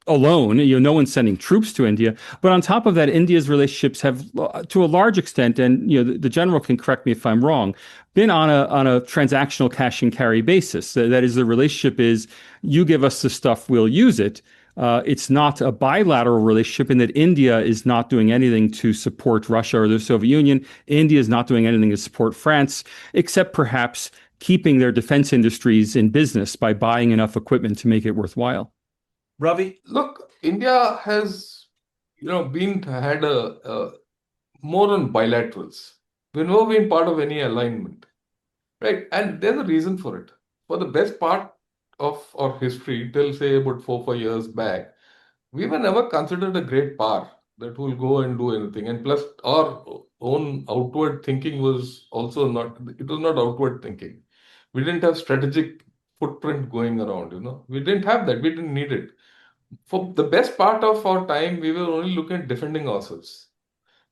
alone, no one's sending troops to India, but on top of that, India's relationships have, to a large extent, and the general can correct me if I'm wrong, been on a transactional cash and carry basis. That is, the relationship is, you give us the stuff, we'll use it. It's not a bilateral relationship in that India is not doing anything to support Russia or the Soviet Union. India is not doing anything to support France, except perhaps keeping their defense industries in business by buying enough equipment to make it worthwhile. Ravi? Look, India has, had a more on bilaterals. We've never been part of any alignment, right? And there's a reason for it. For the best part of our history, till say about 4 5 years back, we were never considered a great power that will go and do anything. And plus, our own outward thinking was also not, it was not outward thinking. We didn't have strategic footprint going around. We didn't have that. We didn't need it. For the best part of our time, we were only looking at defending ourselves.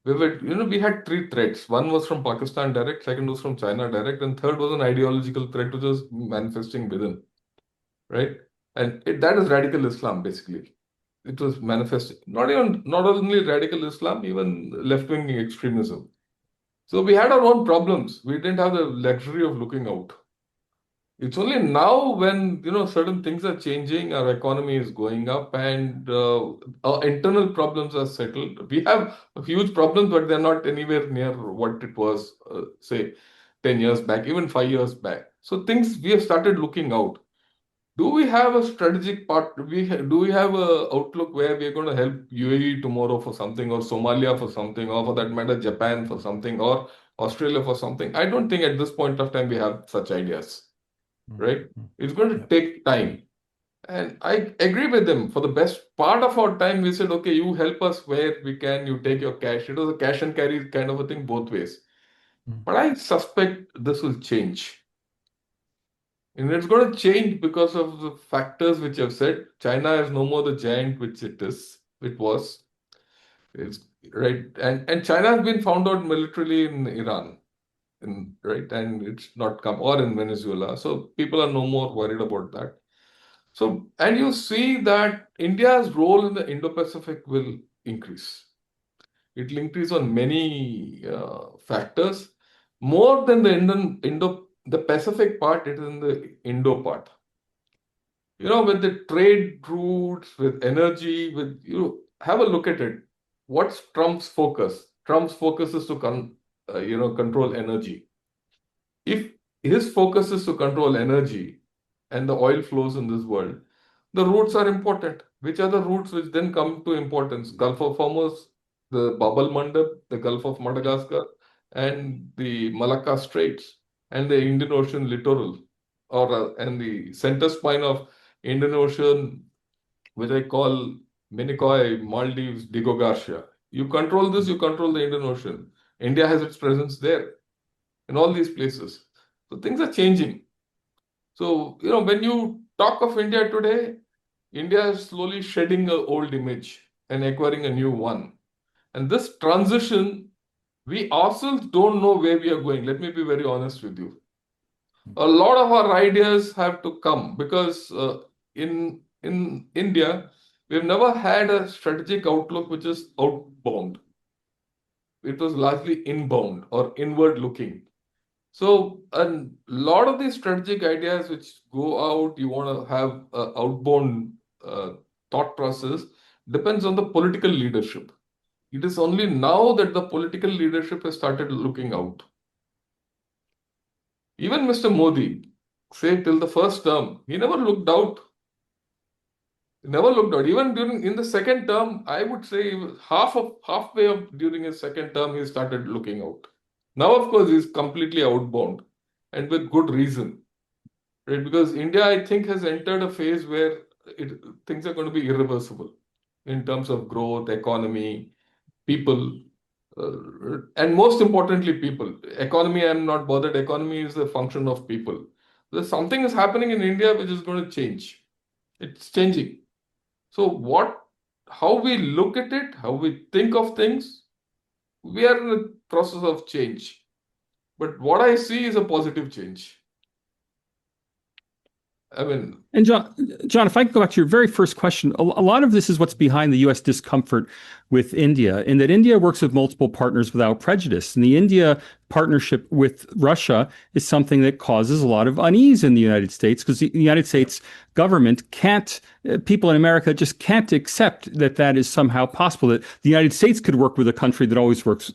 We had three threats. One was from Pakistan direct, second was from China direct, and third was an ideological threat which was manifesting within, right? And that is radical Islam, basically. It was manifesting, not only radical Islam, even left-wing extremism. So we had our own problems. We didn't have the luxury of looking out. It's only now when certain things are changing, our economy is going up, and our internal problems are settled. We have huge problems, but they're not anywhere near what it was, say, 10 years back, even 5 years back. So things we have started looking out. Do we have a strategic part? Do we have a outlook where we are going to help UAE tomorrow for something, or Somalia for something, or for that matter, Japan for something, or Australia for something? I don't think at this point of time we have such ideas, right? It's going to take time. And I agree with them. For the best part of our time, we said, okay, you help us where we can, you take your cash. It was a cash and carry kind of a thing both ways. But I suspect this will change. And it's going to change because of the factors which I've said. China is no more the giant which it was. It's right. And China has been found out militarily in Iran. Right, and it's not come, or in Venezuela. So people are no more worried about that. So, and you see that India's role in the Indo-Pacific will increase. It will increase on many factors, more than the Pacific part. It is in the Indo part. With the trade routes, with energy, with have a look at it. What's Trump's focus? Trump's focus is to control energy. If his focus is to control energy and the oil flows in this world, the routes are important. Which are the routes which then come to importance? Gulf of Hormuz, the Bab el Mandeb, the Gulf of Madagascar, and the Malacca Straits, and the Indian Ocean littoral, and the center spine of Indian Ocean, which I call Minicoy, Maldives, Diego Garcia. You control this, you control the Indian Ocean. India has its presence there in all these places. So things are changing. So, when you talk of India today, India is slowly shedding an old image and acquiring a new one. And this transition, we ourselves don't know where we are going. Let me be very honest with you. A lot of our ideas have to come because in India, we've never had a strategic outlook which is outbound. It was largely inbound or inward looking. So a lot of these strategic ideas which go out, you want to have an outbound thought process, depends on the political leadership. It is only now that the political leadership has started looking out. Even Mr. Modi, say till the first term, he never looked out. He never looked out. Even in the second term, I would say halfway of during his second term, he started looking out. Now, of course, he's completely outbound, and with good reason, right? Because India, I think, has entered a phase where things are going to be irreversible in terms of growth, economy, people, and most importantly, people. Economy, I'm not bothered. Economy is a function of people. There's something is happening in India which is going to change. It's changing. So how we look at it, how we think of things, we are in a process of change. But what I see is a positive change. I mean, And John, if I could go back to your very first question, a lot of this is what's behind the U.S. discomfort with India, in that India works with multiple partners without prejudice. And the India partnership with Russia is something that causes a lot of unease in the United States because the United States government can't, people in America just can't accept that that is somehow possible, that the United States could work with a country that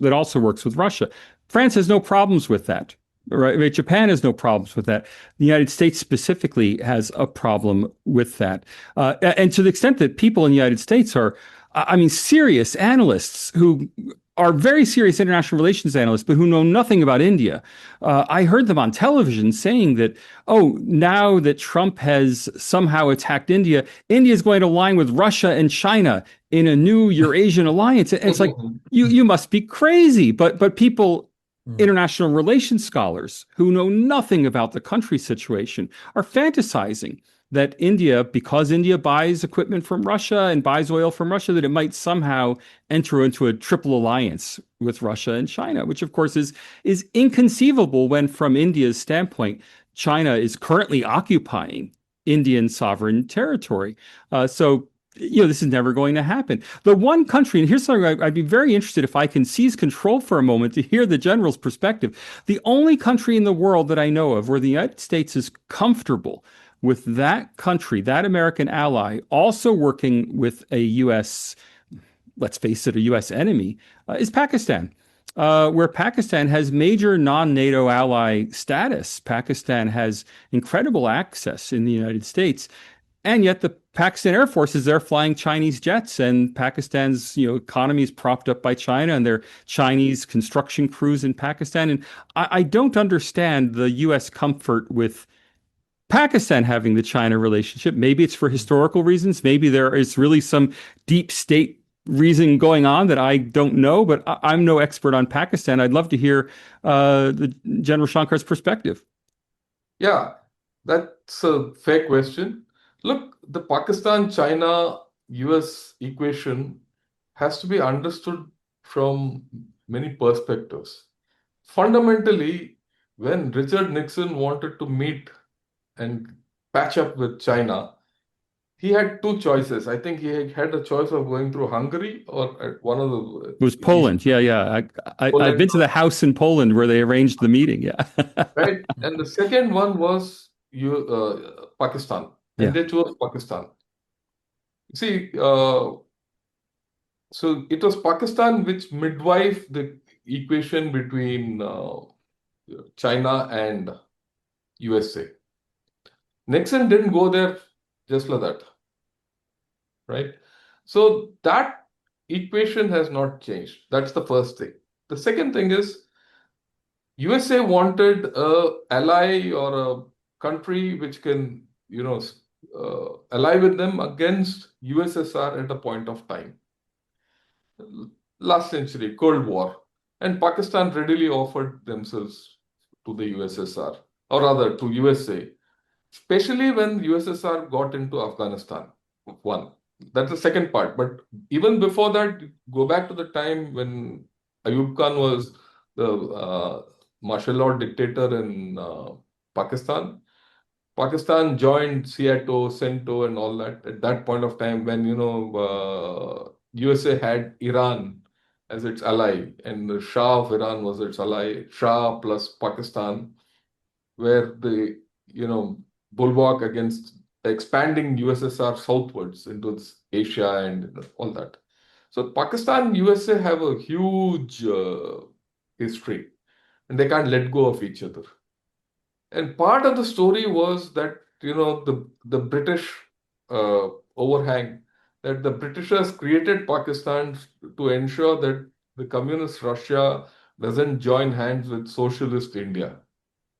that also works with Russia. France has no problems with that. Right? Japan has no problems with that. The United States specifically has a problem with that. And to the extent that people in the United States are, I mean, serious analysts who are very serious international relations analysts, but who know nothing about India. I heard them on television saying that, oh, now that Trump has somehow attacked India, India is going to align with Russia and China in a new Eurasian alliance. And it's like, you must be crazy. But people, international relations scholars who know nothing about the country situation are fantasizing that India, because India buys equipment from Russia and buys oil from Russia, that it might somehow enter into a triple alliance with Russia and China, which of course is inconceivable when, from India's standpoint, China is currently occupying Indian sovereign territory. So this is never going to happen. The one country, and here's something I'd be very interested if I can seize control for a moment to hear the general's perspective. The only country in the world that I know of where the United States is comfortable with that country, that American ally, also working with a U.S., let's face it, a U.S. enemy, is Pakistan. Where Pakistan has major non-NATO ally status. Pakistan has incredible access in the United States. And yet the Pakistan Air Force is there flying Chinese jets, and Pakistan's economy is propped up by China, and there are Chinese construction crews in Pakistan. And I don't understand the U.S. comfort with Pakistan having the China relationship. Maybe it's for historical reasons. Maybe there is really some deep state reason going on that I don't know, but I'm no expert on Pakistan. I'd love to hear the General Shankar's perspective. yeah, that's a fair question. Look, the Pakistan-China-US equation has to be understood from many perspectives. Fundamentally, when Richard Nixon wanted to meet and patch up with China, he had two choices. I think he had a choice of going through Hungary or at one of the It was Poland. Yeah. I've Poland, been to the house in Poland where they arranged the meeting. Yeah. right? And the second one was Pakistan, and Yeah. they chose Pakistan. See, so it was Pakistan which midwife the equation between China and USA. Nixon didn't go there just like that, right? So that equation has not changed. That's the first thing. The second thing is USA wanted a ally or a country which can, ally with them against USSR at a point of time. Last century, Cold War, and Pakistan readily offered themselves to the USSR, or rather to USA, especially when USSR got into Afghanistan. One, that's the second part. But even before that, go back to the time when Ayub Khan was the martial law dictator in Pakistan. Pakistan joined SEATO, CENTO, and all that at that point of time when USA had Iran as its ally, and the Shah of Iran was its ally. Shah plus Pakistan, where the bulwark against expanding USSR southwards into Asia and all that. So Pakistan and USA have a huge history, and they can't let go of each other. And part of the story was that the British overhang, that the Britishers created Pakistan to ensure that the communist Russia doesn't join hands with socialist India.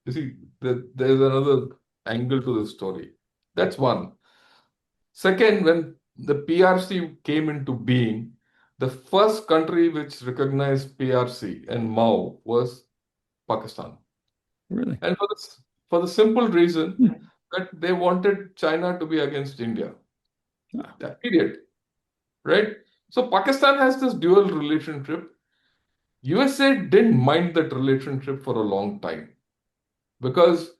You see, there's another angle to the story. That's one. Second, when the PRC came into being, the first country which recognized PRC and Mao was Pakistan. Really? And for the simple reason that they wanted China to be against India. That period. Right? So Pakistan has this dual relationship. USA didn't mind that relationship for a long time because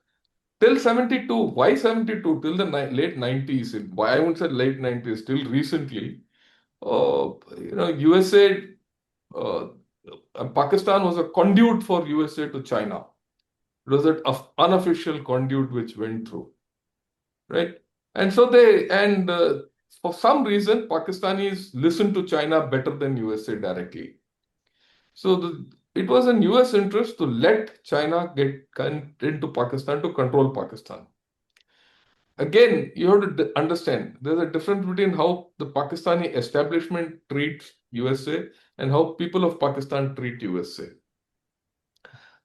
till 72. Why 72? Till the late 90s. Why I wouldn't say late 90s, till recently. USA, uh, Pakistan was a conduit for USA to China. It was an unofficial conduit which went through, right? And so for some reason, Pakistanis listen to China better than USA directly. So it was in US interest to let China get into Pakistan to control Pakistan. Again, you have to understand there's a difference between how the Pakistani establishment treats USA and how people of Pakistan treat USA.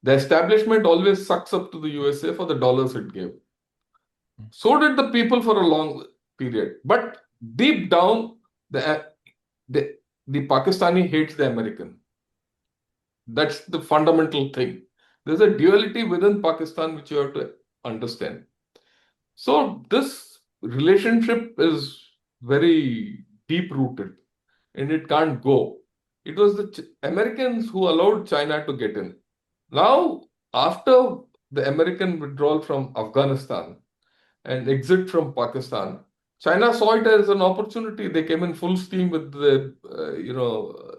The establishment always sucks up to the USA for the dollars it gave. So did the people for a long period. But deep down, the, the, the Pakistani hates the American. That's the fundamental thing. There's a duality within Pakistan which you have to understand. So this relationship is very deep rooted and it can't go. It was the Americans who allowed China to get in. Now, after the American withdrawal from Afghanistan and exit from Pakistan, China saw it as an opportunity. They came in full steam with the,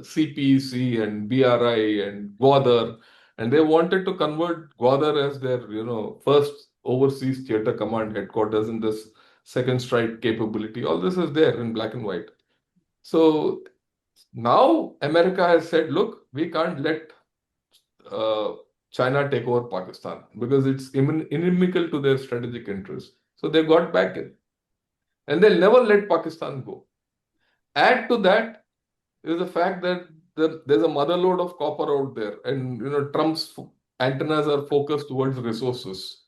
CPC and BRI and Gwadar, and they wanted to convert Gwadar as their, first overseas theater command headquarters in this second strike capability. All this is there in black and white. So now America has said, look, we can't let uh, China take over Pakistan because it's inimical to their strategic interests. So they got back in. And they'll never let Pakistan go. Add to that is the fact that there's a mother load of copper out there, and Trump's antennas are focused towards resources.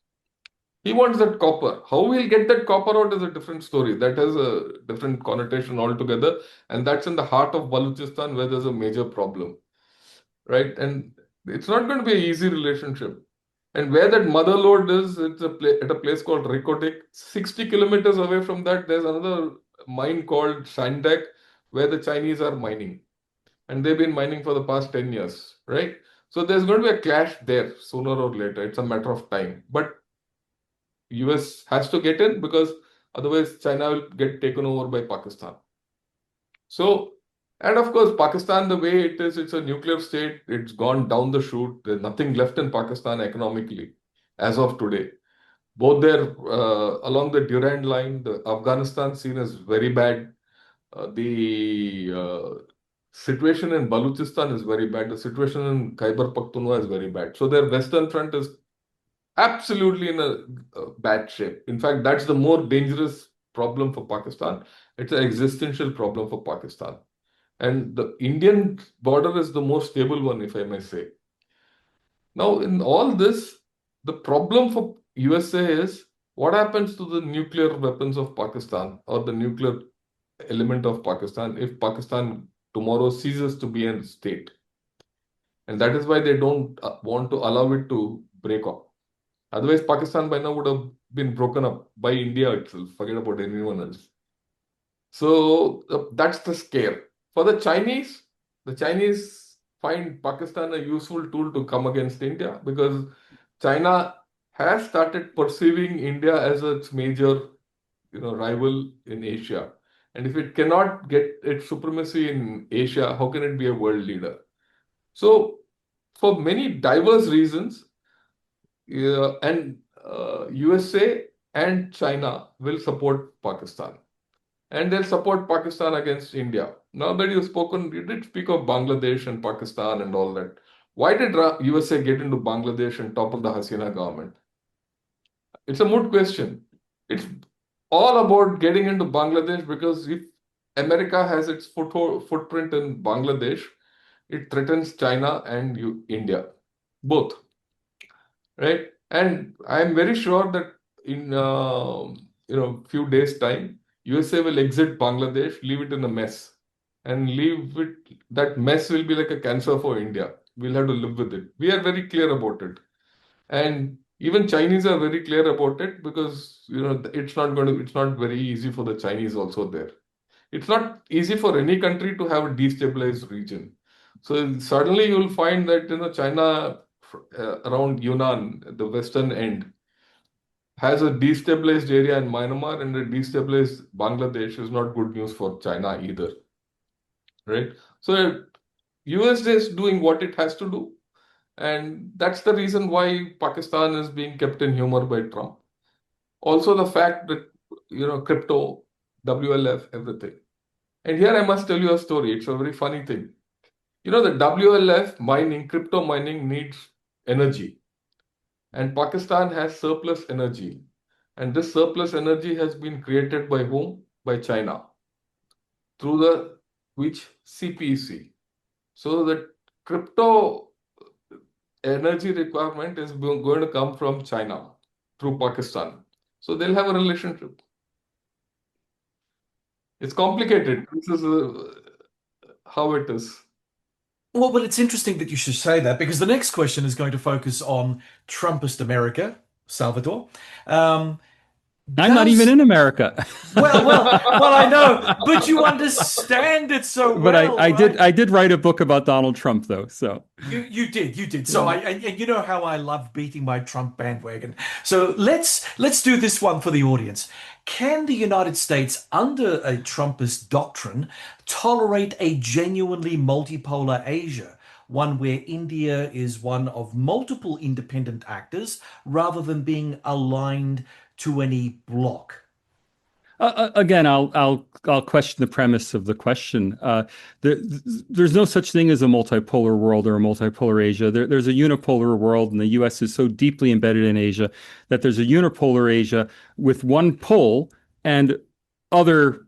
He wants that copper. How he'll get that copper out is a different story. That has a different connotation altogether, and that's in the heart of Balochistan where there's a major problem, right? And it's not going to be an easy relationship. And where that mother lode is, it's at a place called Rikotik. 60 kilometers away from that, there's another mine called Shandak, where the Chinese are mining. And they've been mining for the past 10 years, right? So there's going to be a clash there sooner or later. It's a matter of time. But US has to get in because otherwise China will get taken over by Pakistan. So, and of course, Pakistan, the way it is, it's a nuclear state. It's gone down the chute. There's nothing left in Pakistan economically as of today. Both there, along the Durand line, the Afghanistan scene is very bad. The situation in Balochistan is very bad. The situation in Khyber Pakhtunkhwa is very bad. So their western front is absolutely in a bad shape. In fact, that's the more dangerous problem for Pakistan. It's an existential problem for Pakistan. And the Indian border is the most stable one, if I may say. Now, in all this, the problem for USA is what happens to the nuclear weapons of Pakistan or the nuclear element of Pakistan if Pakistan tomorrow ceases to be a state. And that is why they don't want to allow it to break up. Otherwise, Pakistan by now would have been broken up by India itself. Forget about anyone else. So that's the scare. For the Chinese find Pakistan a useful tool to come against India because China has started perceiving India as its major, rival in Asia. And if it cannot get its supremacy in Asia, how can it be a world leader? So, for many diverse reasons, USA and China will support Pakistan. And they'll support Pakistan against India. Now that you did speak of Bangladesh and Pakistan and all that. Why did USA get into Bangladesh and topple the Hasina government? It's a moot question. It's all about getting into Bangladesh because if America has its footprint in Bangladesh, it threatens China and India, both, right? And I'm very sure that in few days' time, USA will exit Bangladesh, leave it in a mess, and leave it. That mess will be like a cancer for India. We'll have to live with it. We are very clear about it, and even Chinese are very clear about it because it's not very easy for the Chinese also there. It's not easy for any country to have a destabilized region. So suddenly you'll find that China around Yunnan, the western end, has a destabilized area in Myanmar and a destabilized Bangladesh is not good news for China either, right? So US is doing what it has to do, and that's the reason why Pakistan is being kept in humor by Trump. Also, the fact that crypto, WLF, everything. And here I must tell you a story. It's a very funny thing. The WLF mining, crypto mining needs energy, and Pakistan has surplus energy. And this surplus energy has been created by whom? By China through the which CPEC. So the crypto energy requirement is going to come from China through Pakistan. So they'll have a relationship. It's complicated. This is how it is. Well, it's interesting that you should say that because the next question is going to focus on Trumpist America, Salvador. Um, I'm not even does in America. I know, but you understand it so But well, right? I did write a book about Donald Trump, though. So You did. So and you know how I love beating my Trump bandwagon. So let's do this one for the audience. Can the United States, under a Trumpist doctrine, tolerate a genuinely multipolar Asia, one where India is one of multiple independent actors rather than being aligned to any bloc? again, I'll question the premise of the question. There, there's no such thing as a multipolar world or a multipolar Asia. There's a unipolar world, and the U.S. is so deeply embedded in Asia that there's a unipolar Asia with one pole and other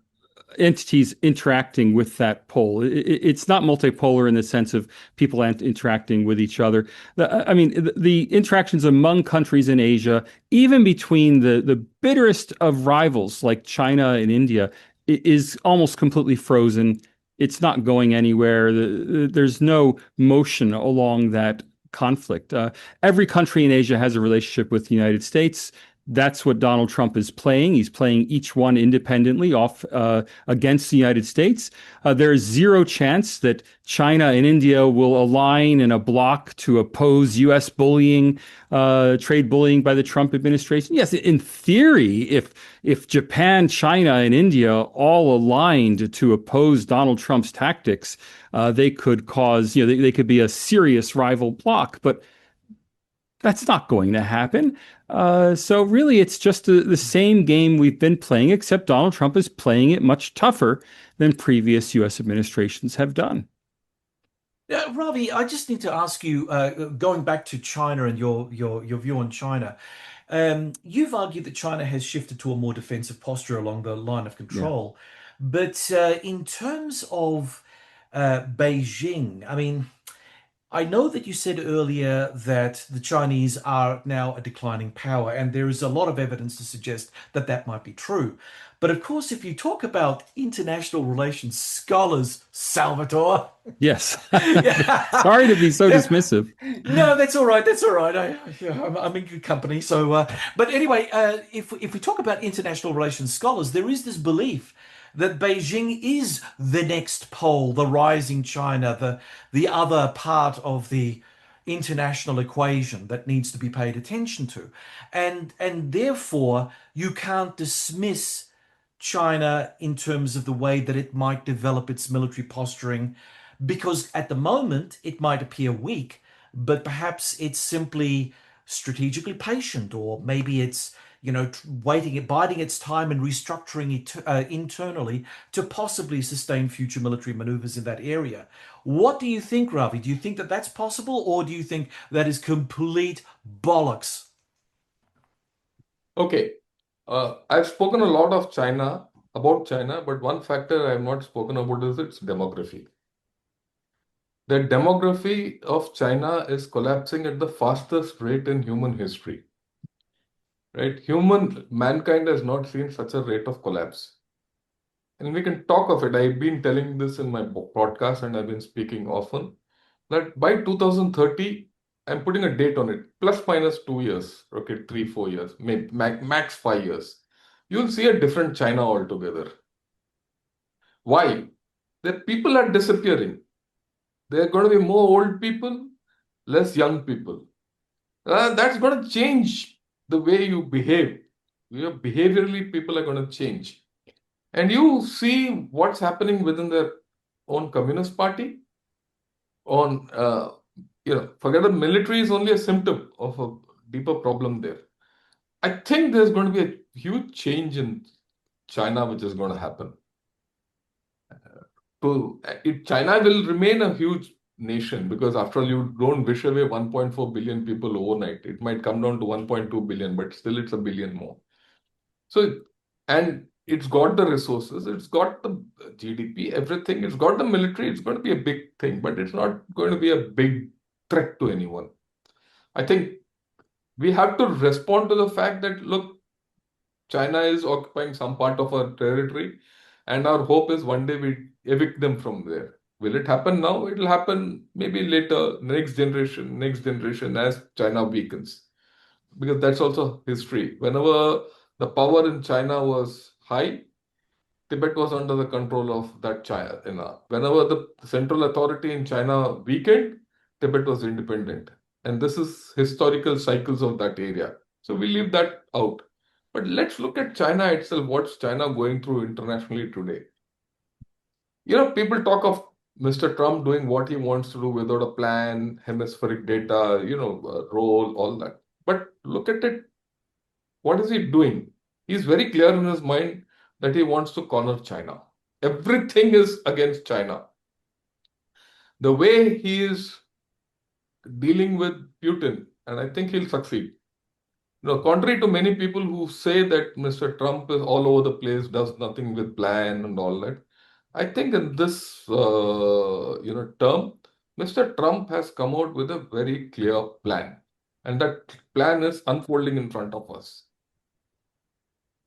entities interacting with that pole. It's not multipolar in the sense of people interacting with each other. I mean, the interactions among countries in Asia, even between the bitterest of rivals like China and India, is almost completely frozen. It's not going anywhere. There's no motion along that conflict. Every country in Asia has a relationship with the United States. That's what Donald Trump is playing. He's playing each one independently off against the United States. There is zero chance that China and India will align in a bloc to oppose U.S. bullying, trade bullying by the Trump administration. Yes, in theory, if Japan, China, and India all aligned to oppose Donald Trump's tactics, they could cause, they could be a serious rival bloc. But that's not going to happen. So really, it's just the same game we've been playing, except Donald Trump is playing it much tougher than previous U.S. administrations have done. Ravi, I just need to ask you, going back to China and your view on China. You've argued that China has shifted to a more defensive posture along the line of Yeah. control, but in terms of Beijing, I mean. I know that you said earlier that the Chinese are now a declining power, and there is a lot of evidence to suggest that that might be true. But of course, if you talk about international relations scholars, Salvatore, Yes. yeah, Sorry to be so dismissive. no, that's all right. That's all right. I'm in good company. So, but anyway, if we talk about international relations scholars, there is this belief that Beijing is the next pole, the rising China, the other part of the international equation that needs to be paid attention to, and therefore you can't dismiss China in terms of the way that it might develop its military posturing, because at the moment it might appear weak, but perhaps it's simply strategically patient, or maybe it's waiting, biding its time and restructuring it internally to possibly sustain future military maneuvers in that area. What do you think, Ravi? Do you think that that's possible, or do you think that is complete bollocks? Okay. I've spoken a lot of China, about China, but one factor I have not spoken about is its demography. The demography of China is collapsing at the fastest rate in human history. Right? Mankind has not seen such a rate of collapse. And we can talk of it. I've been telling this in my podcast and I've been speaking often that by 2030, I'm putting a date on it, plus minus 2 years, okay, 3, 4 years, maybe max 5 years. You'll see a different China altogether. Why? The people are disappearing. There are going to be more old people, less young people. That's going to change. the way you behave. Behaviorally, people are going to change. And you see what's happening within their own Communist Party. Forget the military is only a symptom of a deeper problem there. I think there's going to be a huge change in China, which is going to happen. China will remain a huge nation because, after all, you don't wish away 1.4 billion people overnight. It might come down to 1.2 billion, but still it's a billion more. So, and it's got the resources, it's got the GDP, everything, it's got the military, it's going to be a big thing, but it's not going to be a big threat to anyone. I think we have to respond to the fact that, look, China is occupying some part of our territory, and our hope is one day we evict them from there. Will it happen now? It will happen maybe later, next generation, as China weakens. Because that's also history. Whenever the power in China was high, Tibet was under the control of that China. Whenever the central authority in China weakened, Tibet was independent. And this is historical cycles of that area. So we leave that out. But let's look at China itself. What's China going through internationally today? People talk of Mr. Trump doing what he wants to do without a plan, hemispheric data, role, all that. But look at it. What is he doing? He's very clear in his mind that he wants to corner China. Everything is against China. The way he is dealing with Putin, and I think he'll succeed. Contrary to many people who say that Mr. Trump is all over the place, does nothing with plan and all that, I think in this term, Mr. Trump has come out with a very clear plan, and that plan is unfolding in front of us.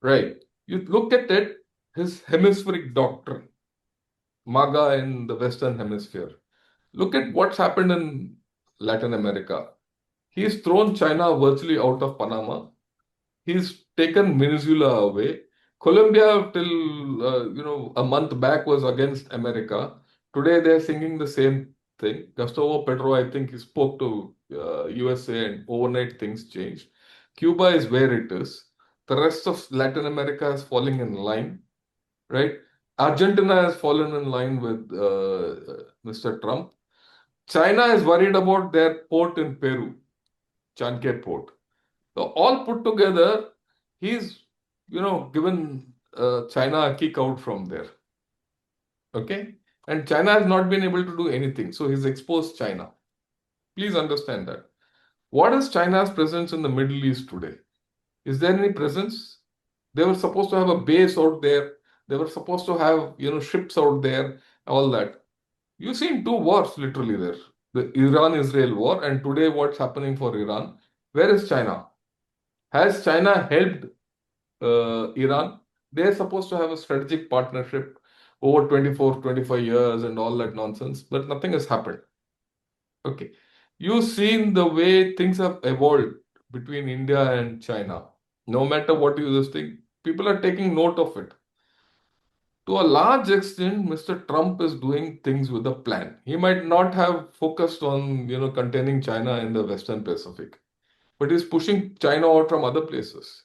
Right. You look at it, his hemispheric doctrine, MAGA in the Western Hemisphere. Look at what's happened in Latin America. He's thrown China virtually out of Panama. He's taken Venezuela away. Colombia, till a month back, was against America. Today they're singing the same thing. Gustavo Petro, I think, he spoke to USA, and overnight things changed. Cuba is where it is. The rest of Latin America is falling in line, right? Argentina has fallen in line with Mr. Trump. China is worried about their port in Peru, Chanque port. So all put together, he's given China a kick out from there. Okay, and China has not been able to do anything, so he's exposed China. Please understand that. What is China's presence in the Middle East today? Is there any presence? They were supposed to have a base out there. They were supposed to have ships out there, all that. You've seen two wars literally there. The Iran-Israel war, and today what's happening for Iran. Where is China? Has China helped Iran? They're supposed to have a strategic partnership over 24, 25 years and all that nonsense, but nothing has happened. Okay. You've seen the way things have evolved between India and China. No matter what you just think, people are taking note of it. To a large extent, Mr. Trump is doing things with a plan. He might not have focused on, containing China in the Western Pacific, but he's pushing China out from other places.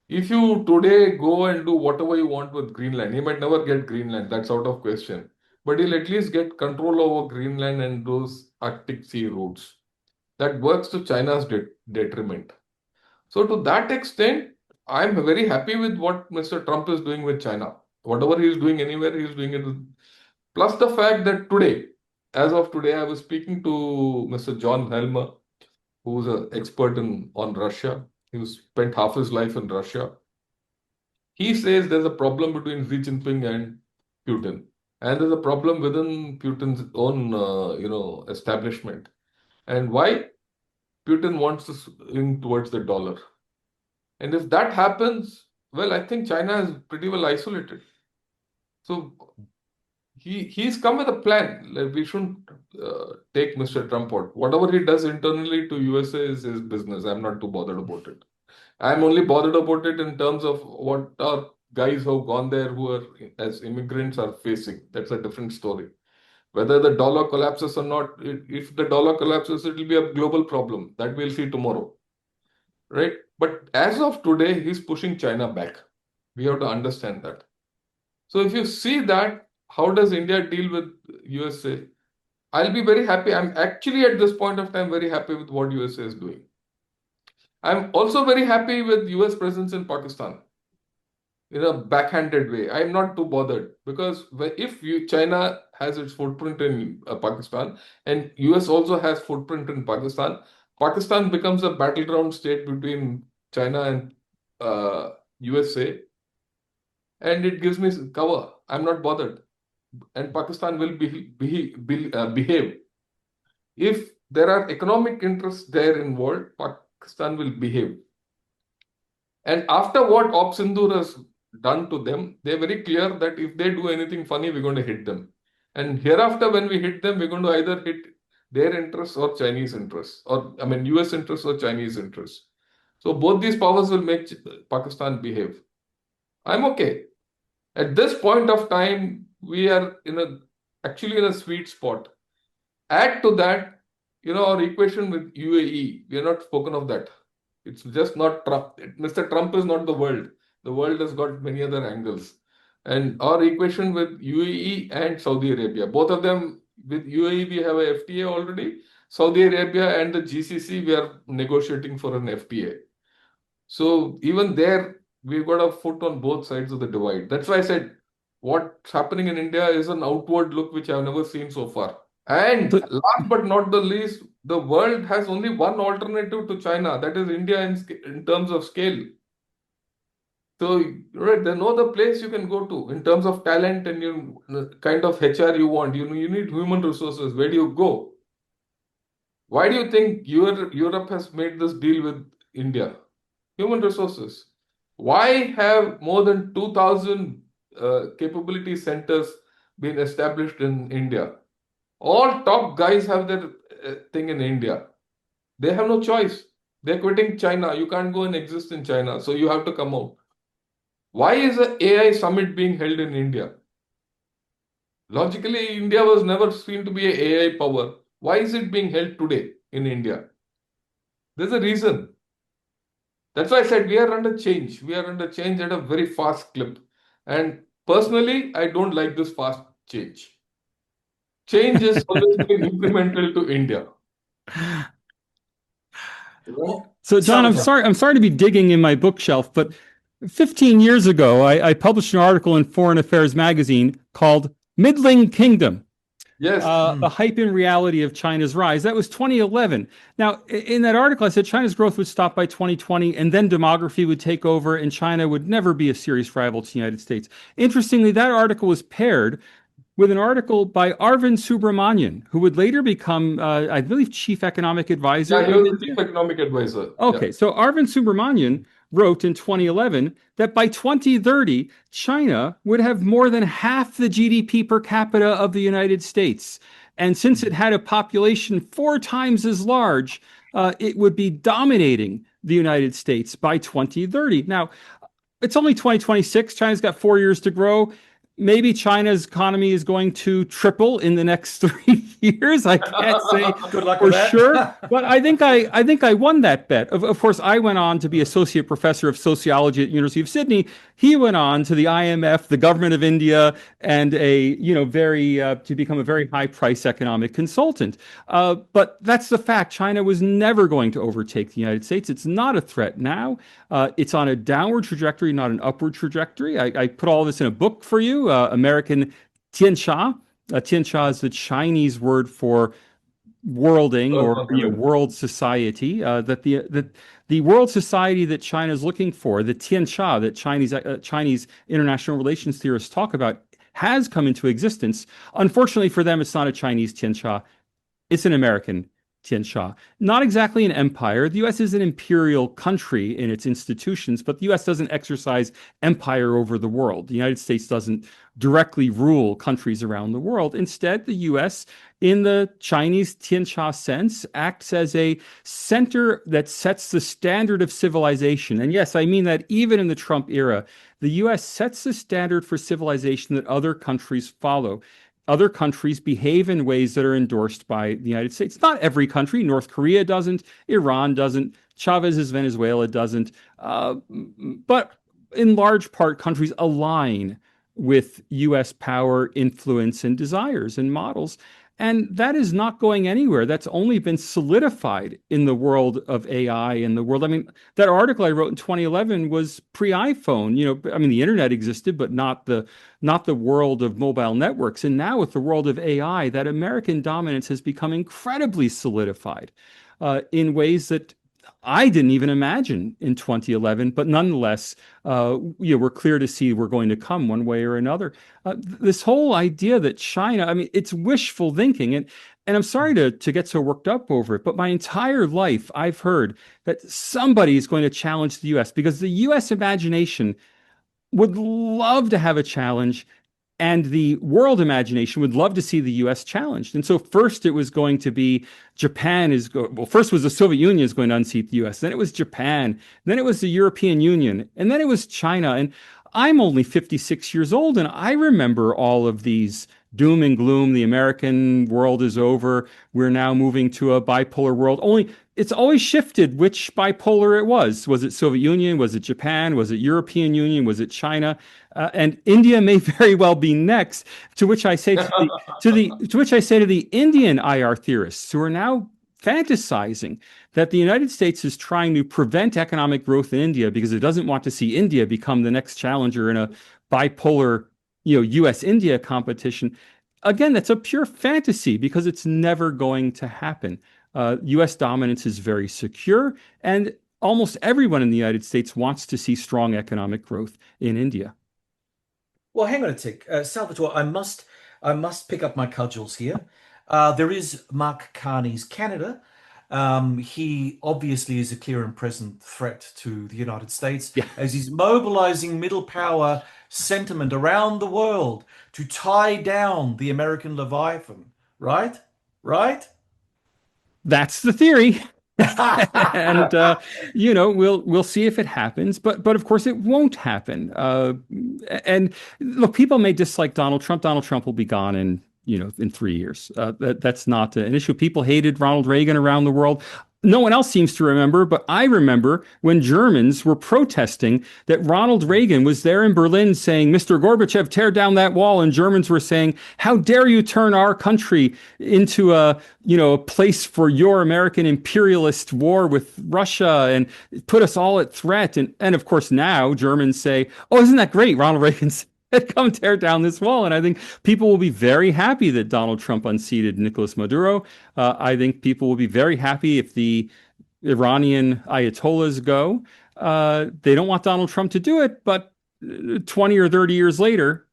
If you today go and do whatever you want with Greenland, he might never get Greenland, that's out of question. But he'll at least get control over Greenland and those Arctic Sea routes. That works to China's detriment. So, to that extent, I'm very happy with what Mr. Trump is doing with China. Whatever he is doing anywhere, he is doing it. Plus the fact that today, as of today, I was speaking to Mr. John Helmer, who's an expert on Russia. He spent half his life in Russia. He says there's a problem between Xi Jinping and Putin, and there's a problem within Putin's own, establishment. And why? Putin wants to swing towards the dollar. And if that happens, well, I think China is pretty well isolated. So he's come with a plan. Like, we shouldn't take Mr. Trump out. Whatever he does internally to USA is his business. I'm not too bothered about it. I'm only bothered about it in terms of what our guys who have gone there who are as immigrants are facing. That's a different story. Whether the dollar collapses or not, if the dollar collapses, it will be a global problem. That we'll see tomorrow. Right? But as of today, he's pushing China back. We have to understand that. So if you see that, how does India deal with USA? I'll be very happy. I'm actually at this point of time very happy with what USA is doing. I'm also very happy with US presence in Pakistan in a backhanded way. I'm not too bothered because if China has its footprint in Pakistan and US also has footprint in Pakistan, Pakistan becomes a battleground state between China and USA, and it gives me cover. I'm not bothered, and Pakistan will behave. If there are economic interests there involved, Pakistan will behave. And after what Op Sindoor has done to them, they're very clear that if they do anything funny, we're going to hit them. And hereafter, when we hit them, we're going to either hit their interests or Chinese interests, or I mean, US interests or Chinese interests. So both these powers will make Pakistan behave. I'm okay. At this point of time, we are actually in a sweet spot. Add to that, our equation with UAE. We are not spoken of that. It's just not Trump. Mr. Trump is not the world. The world has got many other angles. And our equation with UAE and Saudi Arabia, both of them, with UAE, we have a FTA already. Saudi Arabia and the GCC, we are negotiating for an FTA. So even there, we've got a foot on both sides of the divide. That's why I said what's happening in India is an outward look which I've never seen so far. And last but not the least, the world has only one alternative to China, that is India in terms of scale. So there's no other place you can go to in terms of talent and kind of HR you want. You need human resources. Where do you go? Why do you think Europe has made this deal with India? Human resources. Why have more than 2,000 capability centers been established in India? All top guys have their thing in India. They have no choice. They're quitting China. You can't go and exist in China. So you have to come out. Why is an AI summit being held in India? Logically, India was never seen to be an AI power. Why is it being held today in India? There's a reason. That's why I said we are under change. We are under change at a very fast clip. And personally, I don't like this fast change. Change has always been incremental to India. So, John, I'm sorry to be digging in my bookshelf, but 15 years ago, I published an article in Foreign Affairs magazine called Middling Kingdom. Yes. The hype and reality of China's rise. That was 2011. Now, in that article, I said China's growth would stop by 2020, and then demography would take over, and China would never be a serious rival to the United States. Interestingly, that article was paired with an article by Arvind Subramanian, who would later become, I believe, chief economic advisor. Yeah, he was the chief economic advisor. Okay, so Arvind Subramanian wrote in 2011 that by 2030, China would have more than half the GDP per capita of the United States. And since it had a population 4 times as large, it would be dominating the United States by 2030. Now, it's only 2026. China's got 4 years to grow. Maybe China's economy is going to triple in the next 3 years. I can't say Good luck for with that. sure, but I think I won that bet. Of course, I went on to be associate professor of sociology at the University of Sydney. He went on to the IMF, the government of India, and to become a very high price economic consultant. But that's the fact. China was never going to overtake the United States. It's not a threat now. It's on a downward trajectory, not an upward trajectory. I put all this in a book for you. American Tianxia. Tianxia is the Chinese word for worlding or world society. That the world society that China is looking for, the Tianxia that Chinese international relations theorists talk about, has come into existence. Unfortunately for them, it's not a Chinese Tianxia. It's an American Tianxia. Not exactly an empire. The U.S. is an imperial country in its institutions, but the U.S. doesn't exercise empire over the world. The United States doesn't directly rule countries around the world. Instead, the U.S., in the Chinese Tianxia sense, acts as a center that sets the standard of civilization. And yes, I mean that even in the Trump era, the U.S. sets the standard for civilization that other countries follow. other countries behave in ways that are endorsed by the United States. Not every country. North Korea doesn't. Iran doesn't. Chavez's Venezuela doesn't. But in large part, countries align with U.S. power, influence, and desires and models. And that is not going anywhere. That's only been solidified in the world of AI and the world. I mean, that article I wrote in 2011 was pre-iPhone. I mean, the internet existed, but not the world of mobile networks. And now with the world of AI, that American dominance has become incredibly solidified in ways that I didn't even imagine in 2011, but nonetheless, we're clear to see we're going to come one way or another. This whole idea that China, I mean, it's wishful thinking, and I'm sorry to get so worked up over it, but my entire life I've heard that somebody is going to challenge the U.S. because the U.S. imagination would love to have a challenge. And the world imagination would love to see the U.S. challenged. And so first it was going to be first was the Soviet Union is going to unseat the U.S. Then it was Japan. Then it was the European Union. And then it was China. And I'm only 56 years old, and I remember all of these doom and gloom. The American world is over. We're now moving to a bipolar world. Only it's always shifted which bipolar it was. Was it Soviet Union? Was it Japan? Was it European Union? Was it China? And India may very well be next. To which I say to the Indian IR theorists who are now fantasizing that the United States is trying to prevent economic growth in India because it doesn't want to see India become the next challenger in a bipolar, U.S.-India competition. Again, that's a pure fantasy because it's never going to happen. U.S. dominance is very secure, and almost everyone in the United States wants to see strong economic growth in India. Well, hang on a tick, Salvatore. I must pick up my cudgels here. There is Mark Carney's Canada. He obviously is a clear and present threat to the United States as he's mobilizing middle power sentiment around the world to tie down the American Leviathan. Right? Right? That's the theory. And we'll see if it happens, but of course it won't happen. And look, people may dislike Donald Trump. Donald Trump will be gone in 3 years. That's not an issue. People hated Ronald Reagan around the world. No one else seems to remember, but I remember when Germans were protesting that Ronald Reagan was there in Berlin saying, "Mr. Gorbachev, tear down that wall." And Germans were saying, "How dare you turn our country into a place for your American imperialist war with Russia and put us all at threat." And of course, now Germans say, "Oh, isn't that great? Ronald Reagan said, come tear down this wall." And I think people will be very happy that Donald Trump unseated Nicolas Maduro. I think people will be very happy if the Iranian Ayatollahs go. They don't want Donald Trump to do it, but 20 or 30 years later,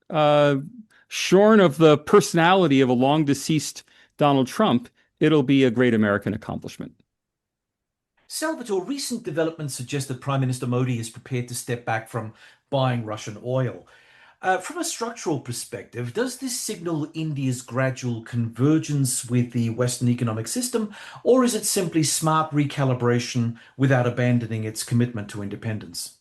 shorn of the personality of a long deceased Donald Trump, it'll be a great American accomplishment. Salvatore, recent developments suggest that Prime Minister Modi is prepared to step back from buying Russian oil. From a structural perspective, does this signal India's gradual convergence with the Western economic system, or is it simply smart recalibration without abandoning its commitment to independence?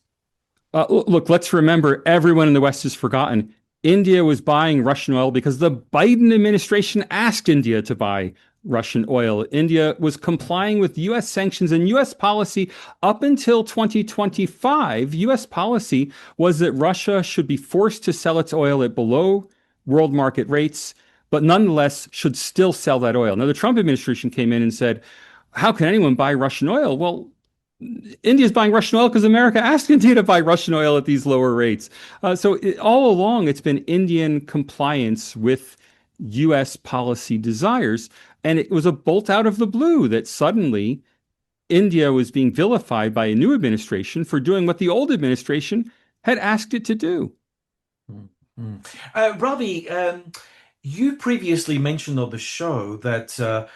Look, let's remember, everyone in the West has forgotten. India was buying Russian oil because the Biden administration asked India to buy Russian oil. India was complying with U.S. sanctions and U.S. policy up until 2025. U.S. policy was that Russia should be forced to sell its oil at below world market rates, but nonetheless should still sell that oil. Now, the Trump administration came in and said, how can anyone buy Russian oil? Well, India's buying Russian oil because America asked India to buy Russian oil at these lower rates. All along, it's been Indian compliance with U.S. policy desires. And it was a bolt out of the blue that suddenly India was being vilified by a new administration for doing what the old administration had asked it to do. Ravi, you previously mentioned on the show that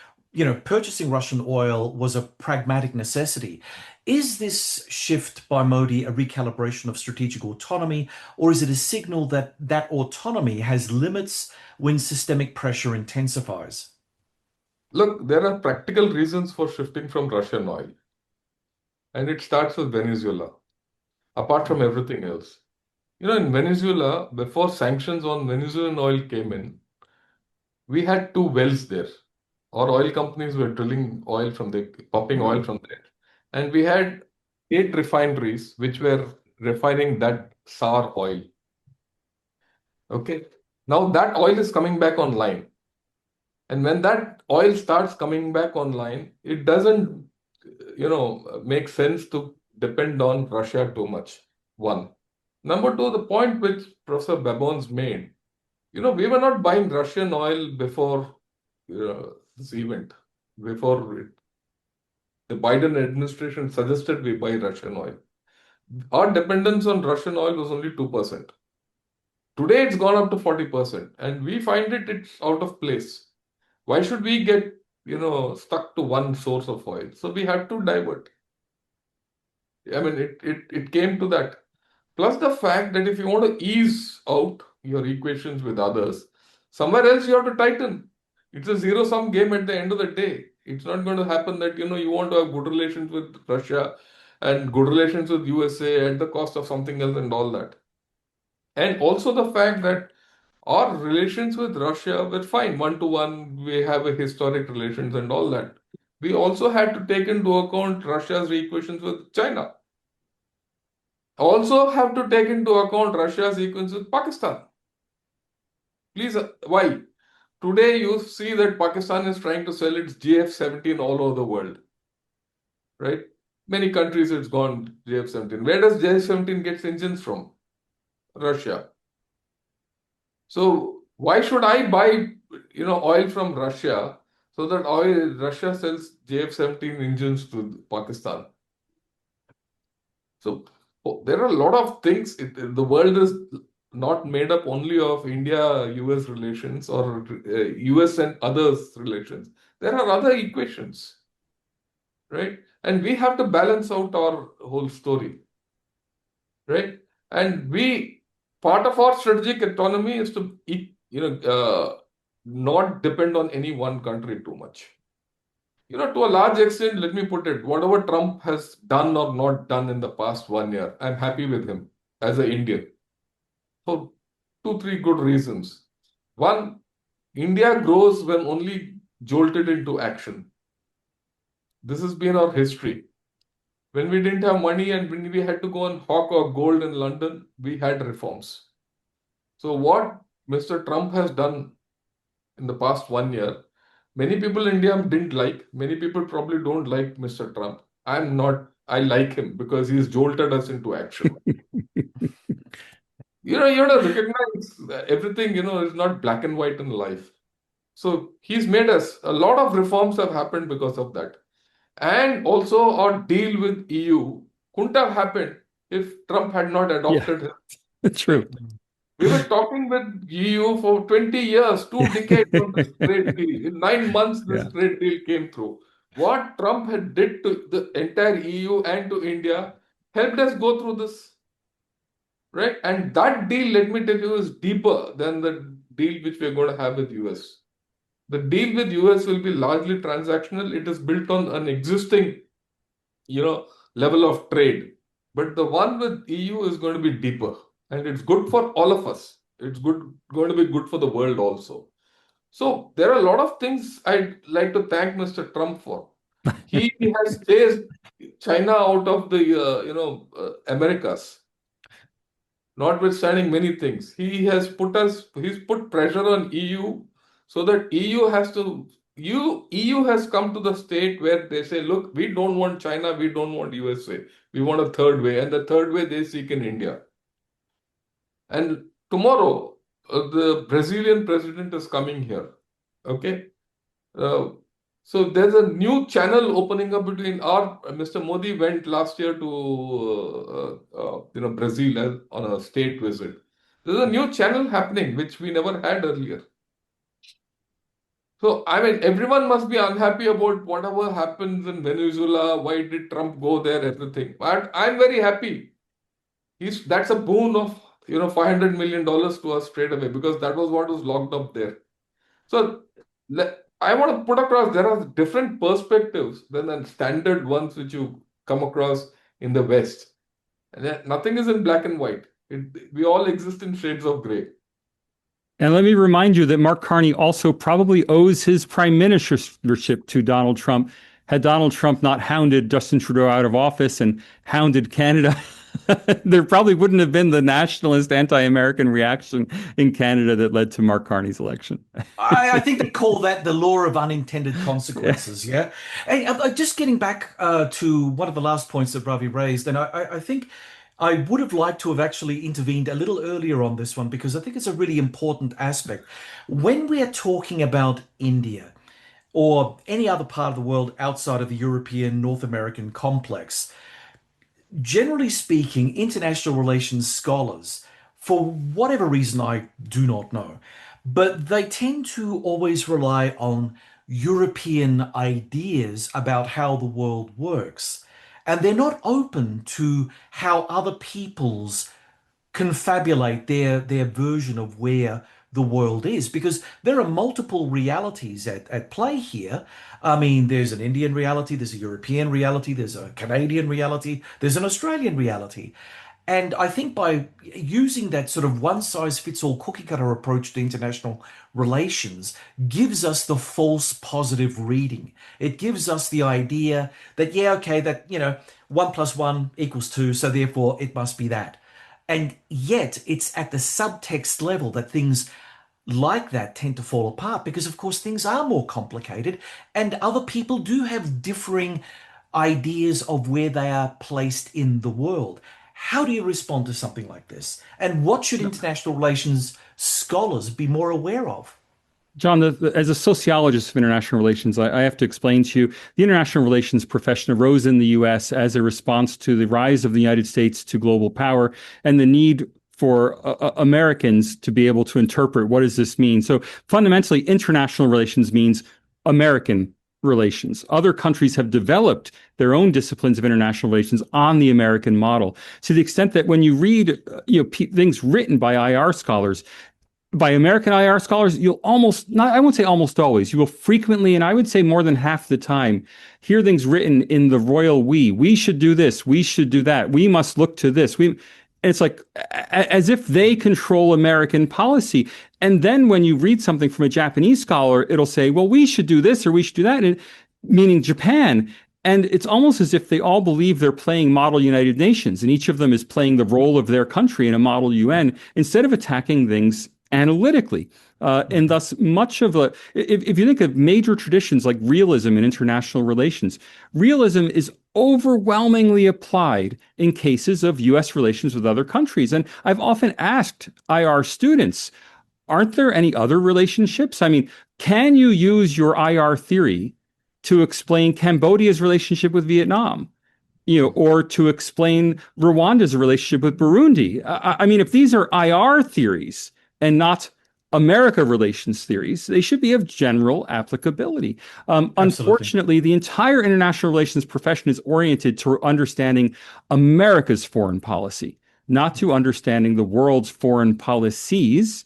purchasing Russian oil was a pragmatic necessity. Is this shift by Modi a recalibration of strategic autonomy, or is it a signal that that autonomy has limits when systemic pressure intensifies? Look, there are practical reasons for shifting from Russian oil. And it starts with Venezuela, apart from everything else. In Venezuela, before sanctions on Venezuelan oil came in, we had two wells there. Our oil companies were drilling oil from the, pumping oil from there. And we had 8 refineries which were refining that sour oil. Okay. Now that oil is coming back online. And when that oil starts coming back online, it doesn't, make sense to depend on Russia too much. One. Number two, the point which Professor Babones made, we were not buying Russian oil before this event, before the Biden administration suggested we buy Russian oil. Our dependence on Russian oil was only 2%. Today it's gone up to 40%, and we find it's out of place. Why should we get, stuck to one source of oil? So we had to divert. I mean, it came to that. Plus the fact that if you want to ease out your equations with others, somewhere else you have to tighten. It's a zero-sum game at the end of the day. It's not going to happen that, you want to have good relations with Russia and good relations with USA at the cost of something else and all that. And also the fact that our relations with Russia were fine, one to one, we have a historic relations and all that. We also had to take into account Russia's equations with China. Also have to take into account Russia's equations with Pakistan. Please, why? Today you see that Pakistan is trying to sell its JF-17 all over the world, right? Many countries it's gone JF-17. Where does JF-17 get engines from? Russia. So why should I buy, oil from Russia so that Russia sells JF-17 engines to Pakistan? So there are a lot of things. The world is not made up only of India-US relations or US and others relations. There are other equations, right? And we have to balance out our whole story, right? And part of our strategic autonomy is to, not depend on any one country too much. To a large extent, let me put it, whatever Trump has done or not done in the past 1 year, I'm happy with him as an Indian. For two, three good reasons. One, India grows when only jolted into action. This has been our history. When we didn't have money and when we had to go and hawk our gold in London, we had reforms. So what Mr. Trump has done in the past 1 year, many people in India didn't like. Many people probably don't like Mr. Trump. I like him because he's jolted us into action. You have to recognize that everything, is not black and white in life. So he's made us, a lot of reforms have happened because of that. And also our deal with EU couldn't have happened if Trump had not adopted him. True. We were talking with EU for 20 years, 2 decades on this trade deal. In 9 months, this trade deal came through. What Trump had did to the entire EU and to India helped us go through this, right? And that deal, let me tell you, is deeper than the deal which we're going to have with US. The deal with US will be largely transactional. It is built on an existing, level of trade. But the one with EU is going to be deeper. And it's good for all of us. It's going to be good for the world also. So there are a lot of things I'd like to thank Mr. Trump for. He has chased China out of the Americas, notwithstanding many things. He's put pressure on EU so that EU has come to the state where they say, look, we don't want China, we don't want USA. We want a third way. And the third way they seek in India. And tomorrow, the Brazilian president is coming here. Okay. So there's a new channel opening up between Mr. Modi went last year to Brazil on a state visit. There's a new channel happening which we never had earlier. So I mean, everyone must be unhappy about whatever happens in Venezuela. Why did Trump go there? Everything. But I'm very happy. That's a boon of $500 million to us straight away because that was what was locked up there. So I want to put across there are different perspectives than the standard ones which you come across in the West. And nothing is in black and white. We all exist in shades of gray. And let me remind you that Mark Carney also probably owes his prime ministership to Donald Trump. Had Donald Trump not hounded Justin Trudeau out of office and hounded Canada, there probably wouldn't have been the nationalist anti-American reaction in Canada that led to Mark Carney's election. I think they call that the law of unintended consequences. Yeah. Hey, just getting back to one of the last points that Ravi raised, and I think I would have liked to have actually intervened a little earlier on this one because I think it's a really important aspect. When we are talking about India or any other part of the world outside of the European North American complex, generally speaking, international relations scholars, for whatever reason I do not know, but they tend to always rely on European ideas about how the world works. And they're not open to how other peoples confabulate their version of where the world is because there are multiple realities at play here. I mean, there's an Indian reality, there's a European reality, there's a Canadian reality, there's an Australian reality. And I think by using that sort of one size fits all cookie cutter approach to international relations gives us the false positive reading. It gives us the idea that, yeah, okay, that, 1 + 1 = 2, so therefore it must be that. And yet it's at the subtext level that things like that tend to fall apart because, of course, things are more complicated and other people do have differing ideas of where they are placed in the world. How do you respond to something like this? And what should international relations scholars be more aware of? John, as a sociologist of international relations, I have to explain to you the international relations profession arose in the U.S. as a response to the rise of the United States to global power and the need for Americans to be able to interpret what does this mean. So fundamentally, international relations means American relations. Other countries have developed their own disciplines of international relations on the American model, to the extent that when you read things written by IR scholars, by American IR scholars, you'll almost, not, I won't say almost always, you will frequently, and I would say more than half the time, hear things written in the royal we. We should do this. We should do that. We must look to this. It's like as if they control American policy. And then when you read something from a Japanese scholar, it'll say, well, we should do this or we should do that, and, meaning Japan. And it's almost as if they all believe they're playing model United Nations, and each of them is playing the role of their country in a model UN instead of attacking things analytically. And thus much of if you think of major traditions like realism in international relations, realism is overwhelmingly applied in cases of US relations with other countries. And I've often asked IR students, aren't there any other relationships? I mean, can you use your IR theory to explain Cambodia's relationship with Vietnam? Or to explain Rwanda's relationship with Burundi? I mean, if these are IR theories, and not America relations theories, they should be of general applicability. Unfortunately, the entire international relations profession is oriented to understanding America's foreign policy, not to understanding the world's foreign policies,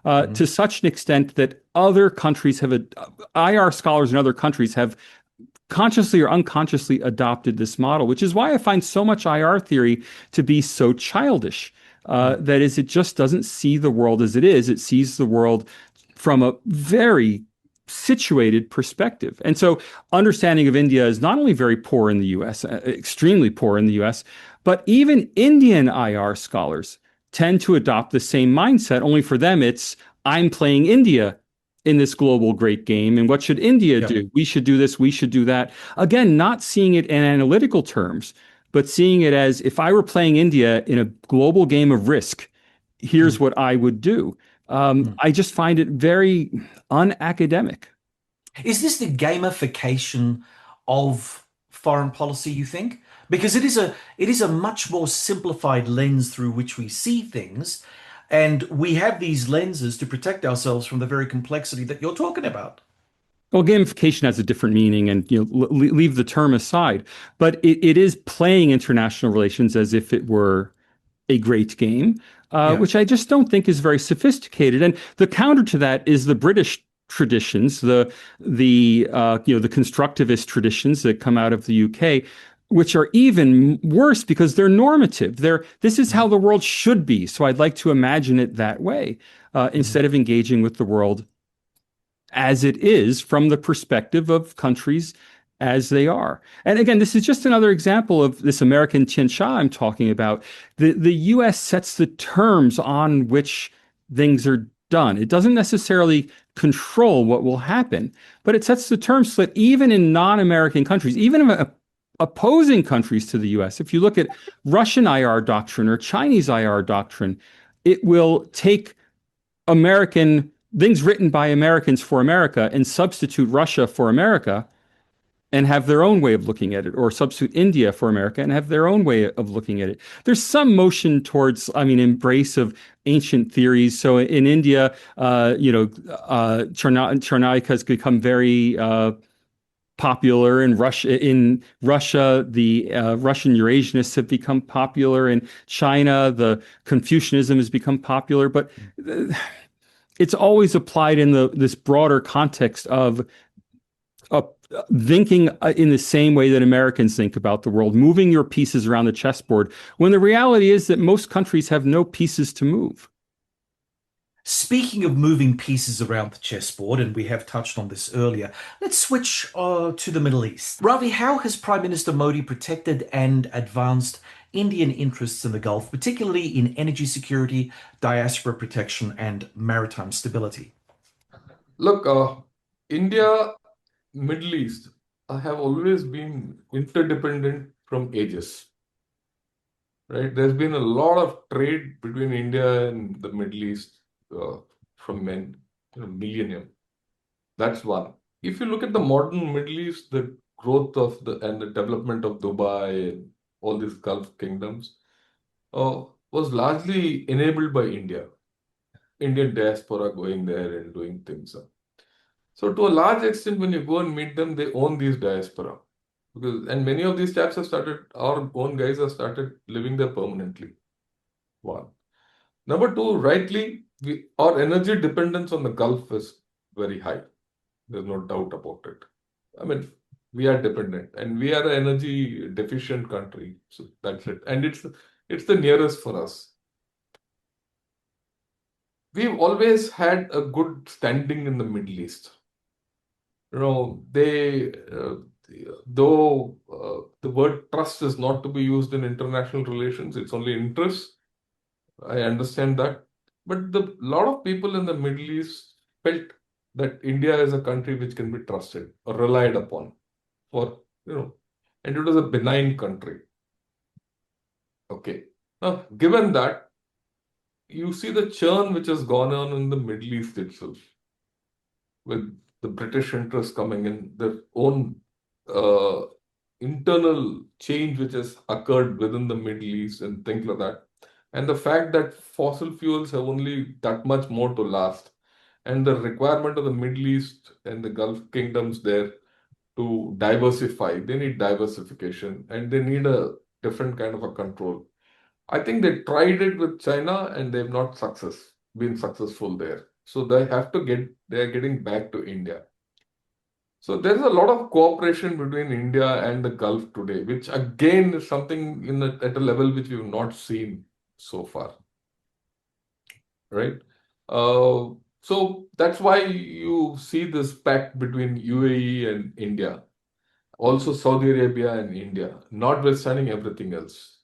to such an extent that other countries IR scholars in other countries have consciously or unconsciously adopted this model, which is why I find so much IR theory to be so childish. That is, it just doesn't see the world as it is. It sees the world from a very situated perspective. And so understanding of India is not only very poor in the US, extremely poor in the US, but even Indian IR scholars tend to adopt the same mindset. Only for them, it's, I'm playing India in this global great game. And what should India do? We should do this. We should do that. Again, not seeing it in analytical terms, but seeing it as, if I were playing India in a global game of Risk, here's what I would do. I just find it very unacademic. Is this the gamification of foreign policy, you think? Because it is a much more simplified lens through which we see things, and we have these lenses to protect ourselves from the very complexity that you're talking about. Well, gamification has a different meaning, and leave the term aside. But it is playing international relations as if it were a great game, which I just don't think is very sophisticated. And the counter to that is the British traditions, the constructivist traditions that come out of the UK, which are even worse because they're normative. This is how the world should be. So I'd like to imagine it that way, instead of engaging with the world as it is from the perspective of countries as they are. And again, this is just another example of this American tianxia I'm talking about. The US sets the terms on which things are done. It doesn't necessarily control what will happen, but it sets the terms so that even in non-American countries, even in opposing countries to the US, if you look at Russian IR doctrine or Chinese IR doctrine, it will take American things written by Americans for America and substitute Russia for America and have their own way of looking at it, or substitute India for America and have their own way of looking at it. There's some motion towards, embrace of ancient theories. So in India, Charnaika has become very popular. In Russia, the Russian Eurasianists have become popular. In China, the Confucianism has become popular. But it's always applied in this broader context of thinking in the same way that Americans think about the world, moving your pieces around the chessboard, when the reality is that most countries have no pieces to move. Speaking of moving pieces around the chessboard, and we have touched on this earlier, let's switch to the Middle East. Ravi, how has Prime Minister Modi protected and advanced Indian interests in the Gulf, particularly in energy security, diaspora protection, and maritime stability? Look, India, Middle East have always been interdependent from ages. Right? There's been a lot of trade between India and the Middle East from millennium. That's one. If you look at the modern Middle East, the growth of and the development of Dubai and all these Gulf kingdoms was largely enabled by India. Indian diaspora going there and doing things. So to a large extent, when you go and meet them, they own these diaspora. And many of these chaps our own guys have started living there permanently. One. Number two, rightly, our energy dependence on the Gulf is very high. There's no doubt about it. I mean, we are dependent and we are an energy deficient country. So that's it. And it's the nearest for us. We've always had a good standing in the Middle East. Though the word trust is not to be used in international relations, it's only interest. I understand that. But a lot of people in the Middle East felt that India is a country which can be trusted or relied upon and it was a benign country. Okay. Now, given that, you see the churn which has gone on in the Middle East itself, with the British interests coming in, their own internal change which has occurred within the Middle East and things like that. And the fact that fossil fuels have only that much more to last. And the requirement of the Middle East and the Gulf kingdoms there to diversify, they need diversification and they need a different kind of a control. I think they tried it with China and they've not been successful there. So they are getting back to India. So there is a lot of cooperation between India and the Gulf today, which again is something at a level which we've not seen so far. Right? So that's why you see this pact between UAE and India, also Saudi Arabia and India, notwithstanding everything else.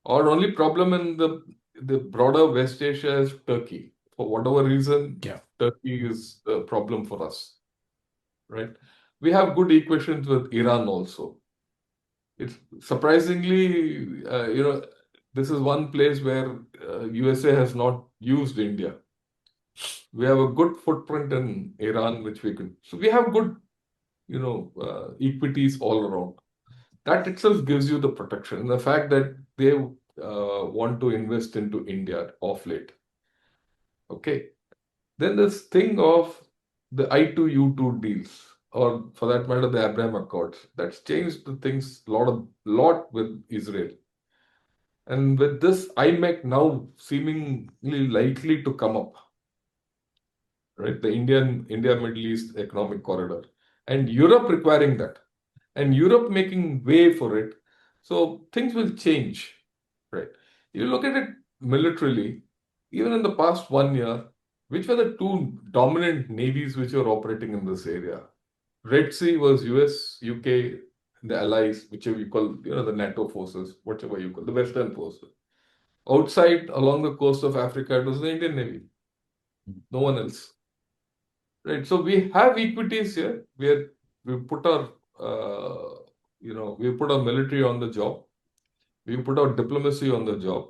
Our only problem in the broader West Asia is Turkey. For whatever reason, Turkey is a problem for us. Right? We have good equations with Iran also. It's surprisingly, this is one place where USA has not used India. We have a good footprint in Iran, which we can. So we have good, equities all around. That itself gives you the protection. And the fact that they want to invest into India off late. Okay. Then this thing of the I2U2 deals, or for that matter, the Abraham Accords, that's changed the things a lot with Israel. And with this IMEC now seemingly likely to come up, right? The India-Middle East Economic Corridor, and Europe requiring that. and Europe making way for it. So things will change, right? You look at it militarily, even in the past 1 year, which were the two dominant navies which were operating in this area? Red Sea was US, UK, the allies, whichever you call, the NATO forces, whatever you call, the Western forces. Outside, along the coast of Africa, it was the Indian Navy. No one else. Right. So we have equities here where we put our, we put our military on the job, we put our diplomacy on the job,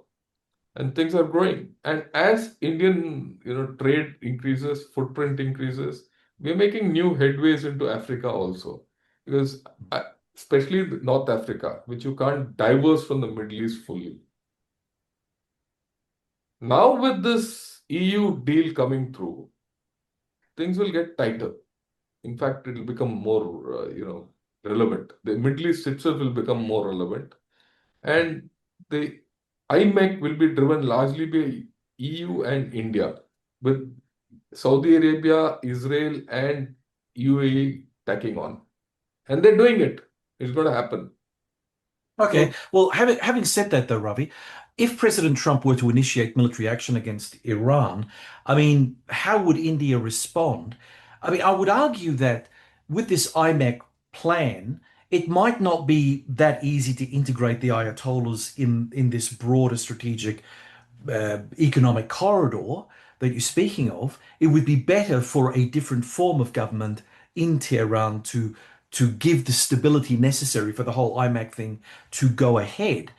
and things are growing. And as Indian, trade increases, footprint increases, we're making new headways into Africa also, because especially North Africa, which you can't diverse from the Middle East fully. Now with this EU deal coming through, things will get tighter. In fact, it will become more, relevant. The Middle East itself will become more relevant. And the IMEC will be driven largely by EU and India, with Saudi Arabia, Israel, and UAE tacking on. And they're doing it. It's going to happen. Okay. So, Well, having said that, though, Ravi, if President Trump were to initiate military action against Iran, I mean, how would India respond? I mean, I would argue that with this IMEC plan, it might not be that easy to integrate the Ayatollahs in this broader strategic economic corridor that you're speaking of. It would be better for a different form of government in Tehran to give the stability necessary for the whole IMAC thing to go ahead.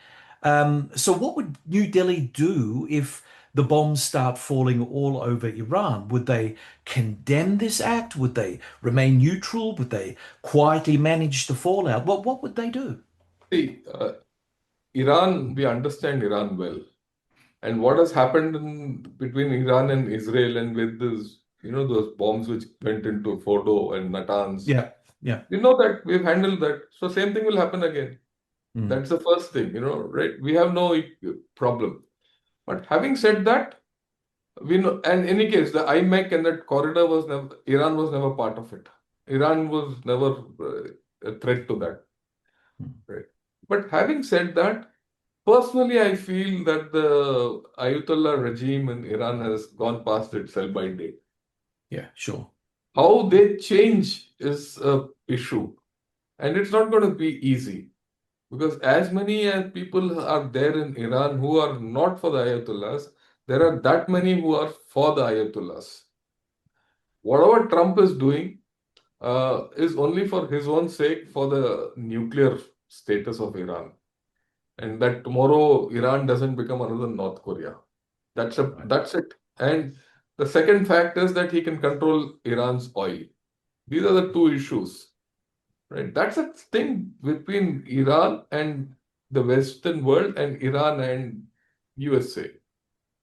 So what would New Delhi do if the bombs start falling all over Iran? Would they condemn this act? Would they remain neutral? Would they quietly manage the fallout? What would they do? see, Iran, we understand Iran well. And what has happened between Iran and Israel, and with this, those bombs which went into Fordo and Natanz, Yeah, yeah. we know that we've handled that. So same thing will happen again. Mm. That's the first thing, right? We have no problem. But having said that, we know, and in any case, the IMEC and that corridor was never, Iran was never part of it. Iran was never a threat to that, right? But having said that, personally, I feel that the Ayatollah regime in Iran has gone past its sell-by date. Yeah, sure. How they change is a issue, and it's not going to be easy. Because as many as people are there in Iran who are not for the Ayatollahs, there are that many who are for the Ayatollahs. Whatever Trump is doing is only for his own sake, for the nuclear status of Iran. And that tomorrow Iran doesn't become another North Korea. Right. That's it. And the second fact is that he can control Iran's oil. These are the two issues. Right. That's a thing between Iran and the Western world and Iran and USA.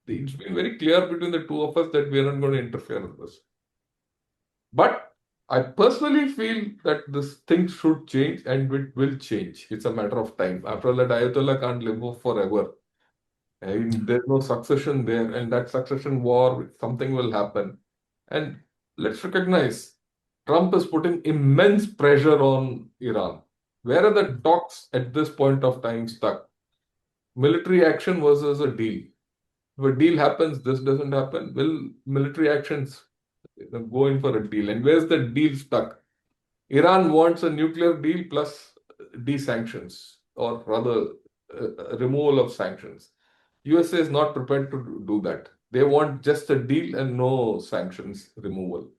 It's been very clear between the two of us that we are not going to interfere in this. But I personally feel that this thing should change and it will change. It's a matter of time. After all, that Ayatollah can't live forever. I mean, there's no succession there, and that succession war, something will happen. And let's recognize Trump is putting immense pressure on Iran. Where are the talks at this point of time stuck? Military action versus a deal. If a deal happens, this doesn't happen. Will military actions go in for a deal? And where's the deal stuck? Iran wants a nuclear deal plus de-sanctions, or rather, removal of sanctions. USA is not prepared to do that. They want just a deal and no sanctions removal.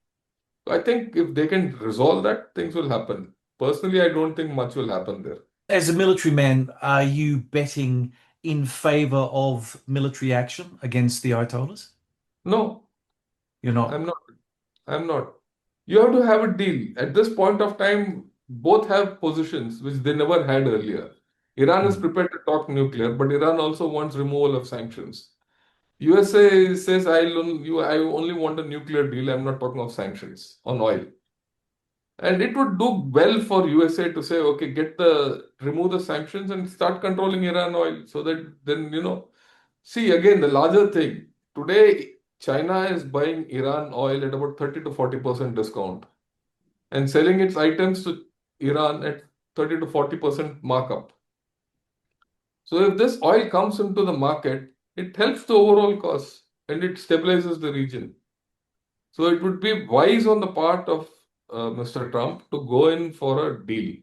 So I think if they can resolve that, things will happen. Personally, I don't think much will happen there. As a military man, are you betting in favor of military action against the Ayatollahs? No, You're not. I'm not. I'm not. You have to have a deal. At this point of time, both have positions which they never had earlier. Iran is Mm. prepared to talk nuclear, but Iran also wants removal of sanctions. USA says I only want a nuclear deal. I'm not talking of sanctions on oil. And it would do well for USA to say, okay, remove the sanctions and start controlling Iran oil, so that then, see again the larger thing. Today, China is buying Iran oil at about 30 to 40% discount and selling its items to Iran at 30 to 40% markup. So if this oil comes into the market, it helps the overall cost and it stabilizes the region. So it would be wise on the part of Mr. Trump to go in for a deal.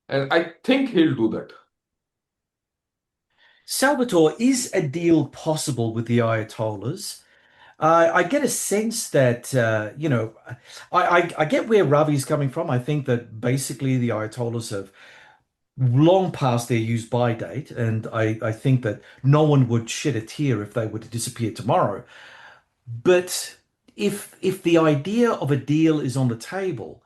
And I think he'll do that. Salvatore, is a deal possible with the Ayatollahs? I get a sense that, I get where Ravi's coming from. I think that basically the Ayatollahs have long past their use by date, and I think that no one would shed a tear if they were to disappear tomorrow. But if the idea of a deal is on the table,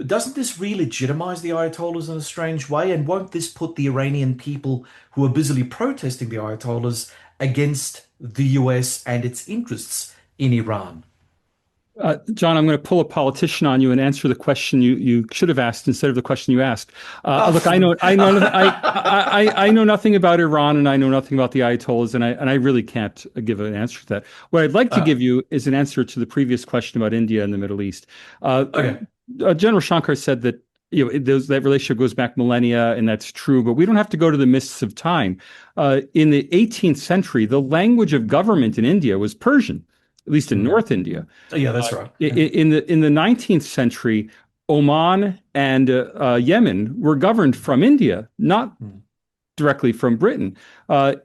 doesn't this re-legitimize the Ayatollahs in a strange way? And won't this put the Iranian people who are busily protesting the Ayatollahs against the US and its interests in Iran? John, I'm going to pull a politician on you and answer the question you should have asked instead of the question you asked. Look, I know nothing about Iran and I know nothing about the Ayatollahs, and I really can't give an answer to that. What I'd like to give you is an answer to the previous question about India and the Middle East. Okay. General Shankar said that that relationship goes back millennia, and that's true. But we don't have to go to the mists of time. In the 18th century, the language of government in India was Persian, at least in North India. Yeah, that's right. In the 19th century, Oman and Yemen were governed from India, not directly from Britain.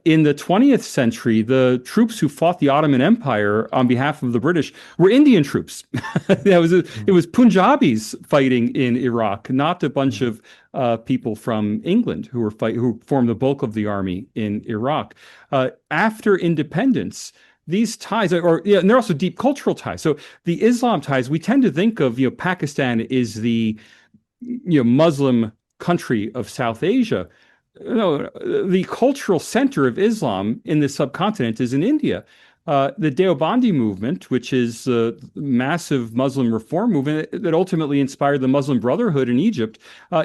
In the 20th century, the troops who fought the Ottoman Empire on behalf of the British were Indian troops. It was Punjabis fighting in Iraq, not a bunch of people from England who formed the bulk of the army in Iraq. After independence, these ties and they're also deep cultural ties. So the Islam ties, we tend to think of, Pakistan is the, Muslim country of South Asia. No, the cultural center of Islam in the subcontinent is in India. The Deobandi movement, which is a massive Muslim reform movement that ultimately inspired the Muslim Brotherhood in Egypt,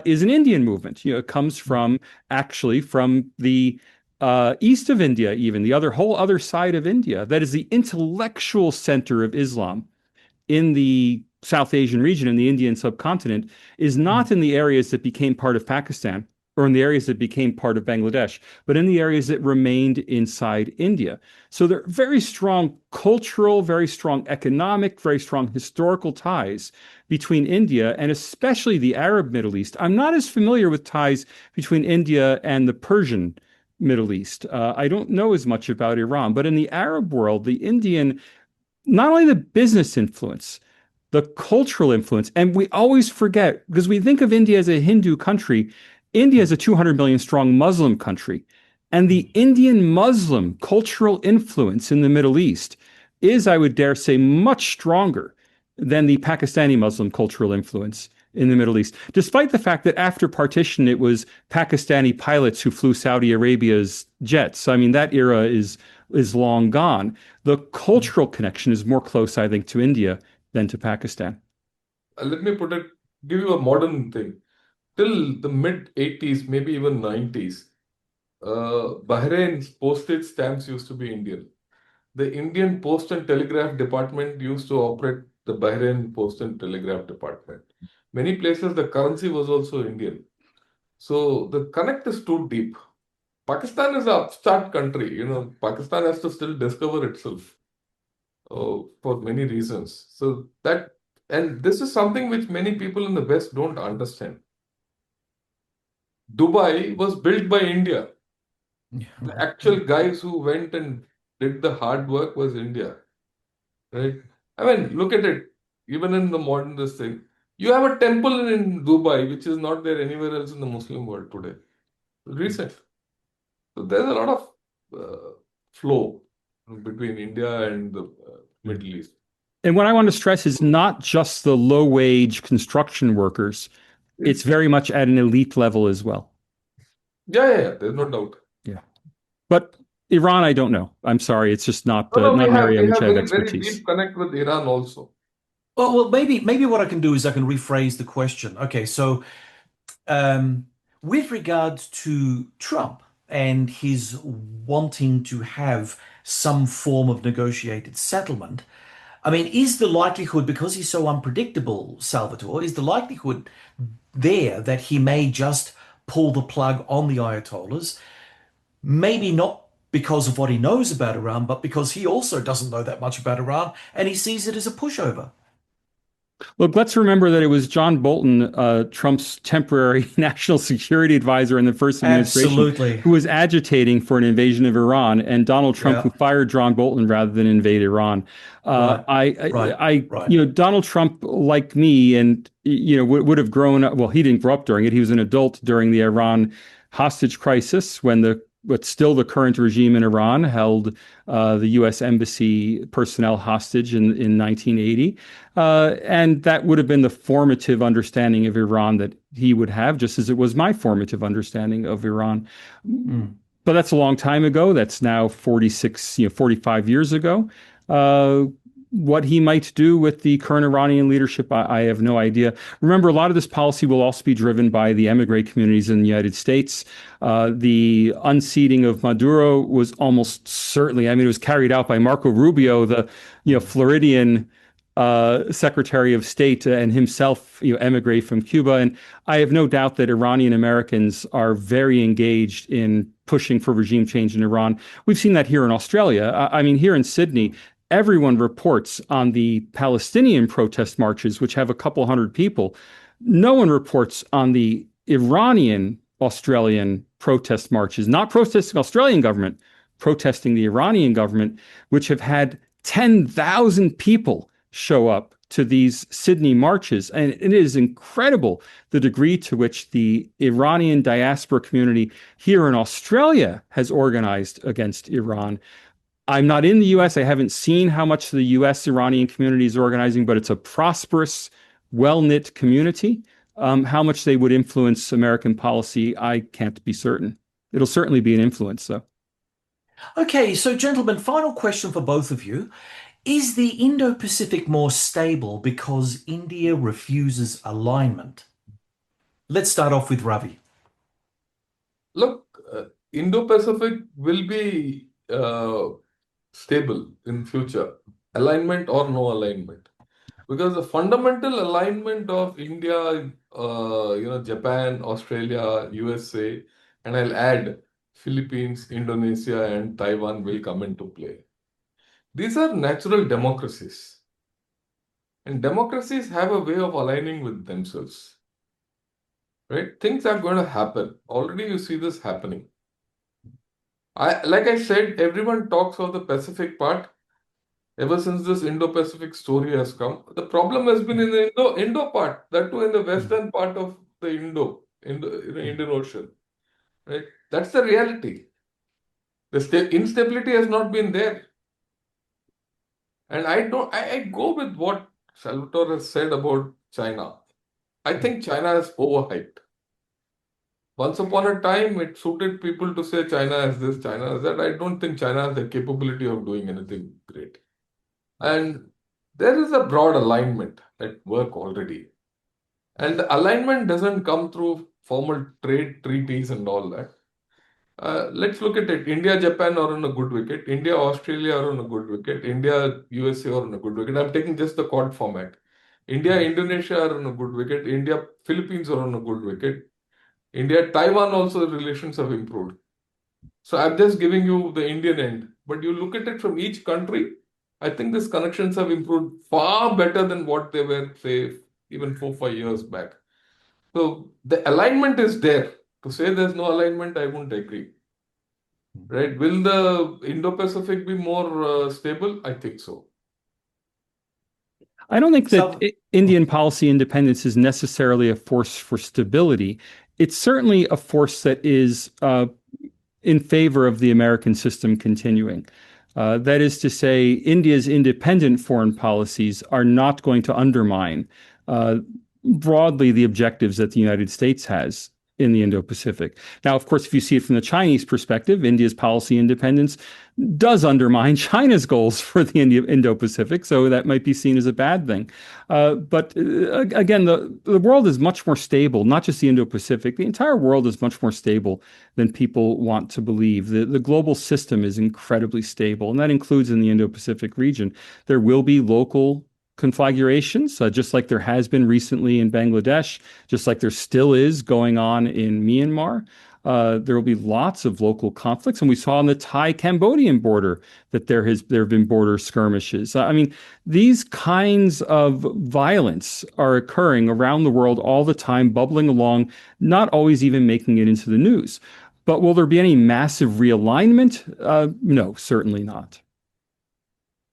is an Indian movement. It comes from the east of India, even the whole other side of India. That is the intellectual center of Islam in the South Asian region, in the Indian subcontinent, is not in the areas that became part of Pakistan or in the areas that became part of Bangladesh, but in the areas that remained inside India. So there are very strong cultural, very strong economic, very strong historical ties between India and especially the Arab Middle East. I'm not as familiar with ties between India and the Persian Middle East. I don't know as much about Iran, but in the Arab world, the Indian, not only the business influence, the cultural influence, and we always forget, because we think of India as a Hindu country. India is a 200 million strong Muslim country, and the Indian Muslim cultural influence in the Middle East is, I would dare say, much stronger than the Pakistani Muslim cultural influence in the Middle East, despite the fact that after partition, it was Pakistani pilots who flew Saudi Arabia's jets. I mean, that era is long gone. The cultural connection is more close, I think, to India than to Pakistan. Let me give you a modern thing. Till the mid 80s, maybe even 90s, Bahrain's postage stamps used to be Indian. The Indian Post and Telegraph Department used to operate the Bahrain Post and Telegraph Department. Many places the currency was also Indian. So the connect is too deep. Pakistan is an upstart country. Pakistan has to still discover itself for many reasons. And this is something which many people in the West don't understand. Dubai was built by India. The actual guys who went and did the hard work was India, right? I mean, look at it. Even in the modern this thing, you have a temple in Dubai, which is not there anywhere else in the Muslim world today. Recent. So there's a lot of flow between India and the Middle East. And what I want to stress is not just the low-wage construction workers. It's very much at an elite level as well. Yeah. There's no doubt. Yeah. But Iran, I don't know. I'm sorry. It's just not No, an area in which I have very expertise. deep connect with Iran also. Well, maybe what I can do is I can rephrase the question. Okay, so with regards to Trump and his wanting to have some form of negotiated settlement, I mean, is the likelihood, because he's so unpredictable, Salvatore, is the likelihood there that he may just pull the plug on the Ayatollahs? Maybe not because of what he knows about Iran, but because he also doesn't know that much about Iran and he sees it as a pushover. Look, let's remember that it was John Bolton, Trump's temporary national security advisor in the first administration, Absolutely. who was agitating for an invasion of Iran, and Donald Trump, who Yeah. fired John Bolton rather than invade Iran. Right. Right. Right. Donald Trump, like me, and would have grown up. Well, he didn't grow up during it. He was an adult during the Iran hostage crisis when but still the current regime in Iran held the U.S. embassy personnel hostage in 1980. And that would have been the formative understanding of Iran that he would have, just as it was my formative understanding of Iran. Mm. But that's a long time ago. That's now 45 years ago. Uh, what he might do with the current Iranian leadership, I have no idea. Remember, a lot of this policy will also be driven by the emigre communities in the United States. The unseating of Maduro was almost certainly, I mean, it was carried out by Marco Rubio, the Floridian Secretary of State, and himself, emigre from Cuba. And I have no doubt that Iranian Americans are very engaged in pushing for regime change in Iran. We've seen that here in Australia. I mean, here in Sydney, everyone reports on the Palestinian protest marches, which have a couple hundred people. No one reports on the Iranian Australian protest marches, not protesting Australian government, protesting the Iranian government, which have had 10,000 people show up to these Sydney marches. And it is incredible the degree to which the Iranian diaspora community here in Australia has organized against Iran. I'm not in the US. I haven't seen how much the US Iranian community is organizing, but it's a prosperous, well-knit community. How much they would influence American policy, I can't be certain. It'll certainly be an influence, though. Okay, so gentlemen, final question for both of you. Is the Indo-Pacific more stable because India refuses alignment? Let's start off with Ravi. Look, Indo-Pacific will be stable in future, alignment or no alignment. Because the fundamental alignment of India, Japan, Australia, USA, and I'll add Philippines, Indonesia, and Taiwan will come into play. These are natural democracies. And democracies have a way of aligning with themselves. Right? Things are going to happen. Already you see this happening. Like I said, everyone talks of the Pacific part ever since this Indo-Pacific story has come. The problem has been in the Indo part, that too in the western part of the Indian Ocean. Right? That's the reality. The instability has not been there. And I go with what Salvatore has said about China. I think China is overhyped. Once upon a time, it suited people to say China has this, China has that. I don't think China has the capability of doing anything great. And there is a broad alignment at work already. And the alignment doesn't come through formal trade treaties and all that. Let's look at it. India, Japan are on a good wicket. India, Australia are on a good wicket. India, USA are on a good wicket. I'm taking just the Quad format. India, Indonesia are on a good wicket. India, Philippines are on a good wicket. India, Taiwan also relations have improved. So I'm just giving you the Indian end. But you look at it from each country, I think these connections have improved far better than what they were, say, even 4 or 5 years back. So the alignment is there. To say there's no alignment, I won't agree. Right? Will the Indo-Pacific be more stable? I think so. I don't think that Indian policy independence is necessarily a force for stability. It's certainly a force that is in favor of the American system continuing. That is to say, India's independent foreign policies are not going to undermine broadly the objectives that the United States has. in the Indo-Pacific. Now, of course, if you see it from the Chinese perspective, India's policy independence does undermine China's goals for the Indo-Pacific, so that might be seen as a bad thing. But again, the world is much more stable, not just the Indo-Pacific. The entire world is much more stable than people want to believe. The global system is incredibly stable, and that includes in the Indo-Pacific region. There will be local conflagrations, just like there has been recently in Bangladesh, just like there still is going on in Myanmar. There will be lots of local conflicts, and we saw on the Thai-Cambodian border that there have been border skirmishes. I mean, these kinds of violence are occurring around the world all the time, bubbling along, not always even making it into the news. But will there be any massive realignment? No, certainly not.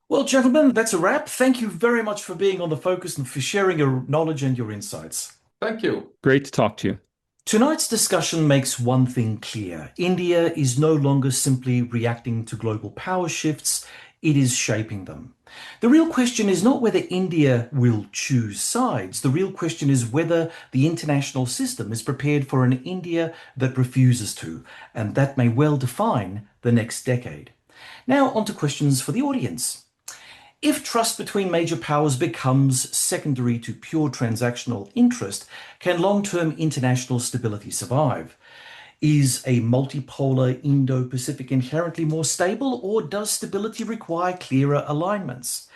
Well, gentlemen, that's a wrap. Thank you very much for being on The Focus and for sharing your knowledge and your insights. Thank you. Great to talk to you. Tonight's discussion makes one thing clear. India is no longer simply reacting to global power shifts, it is shaping them. The real question is not whether India will choose sides. The real question is whether the international system is prepared for an India that refuses to, and that may well define the next decade. Now, on to questions for the audience. If trust between major powers becomes secondary to pure transactional interest, can long-term international stability survive? Is a multipolar Indo-Pacific inherently more stable, or does stability require clearer alignments?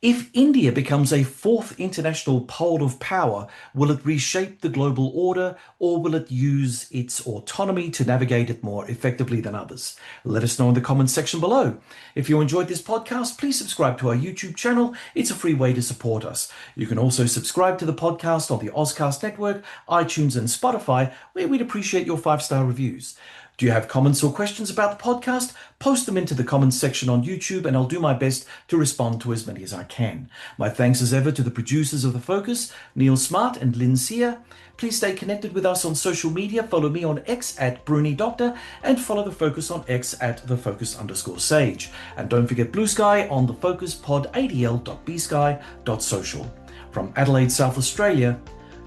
If India becomes a fourth international pole of power, will it reshape the global order, or will it use its autonomy to navigate it more effectively than others? Let us know in the comments section below. If you enjoyed this podcast, please subscribe to our YouTube channel. It's a free way to support us. You can also subscribe to the podcast on the Ozcast Network, iTunes, and Spotify, where we'd appreciate your 5-star reviews. Do you have comments or questions about the podcast? Post them into the comments section on YouTube, and I'll do my best to respond to as many as I can. My thanks as ever to the producers of The Focus, Neil Smart and Lynn Sear. Please stay connected with us on social media. Follow me on X at Bruni Doctor, and follow The Focus on X at TheFocus_Sage. And don't forget Blue Sky on thefocuspodadl.bsky.social. From Adelaide, South Australia,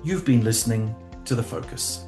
you've been listening to The Focus.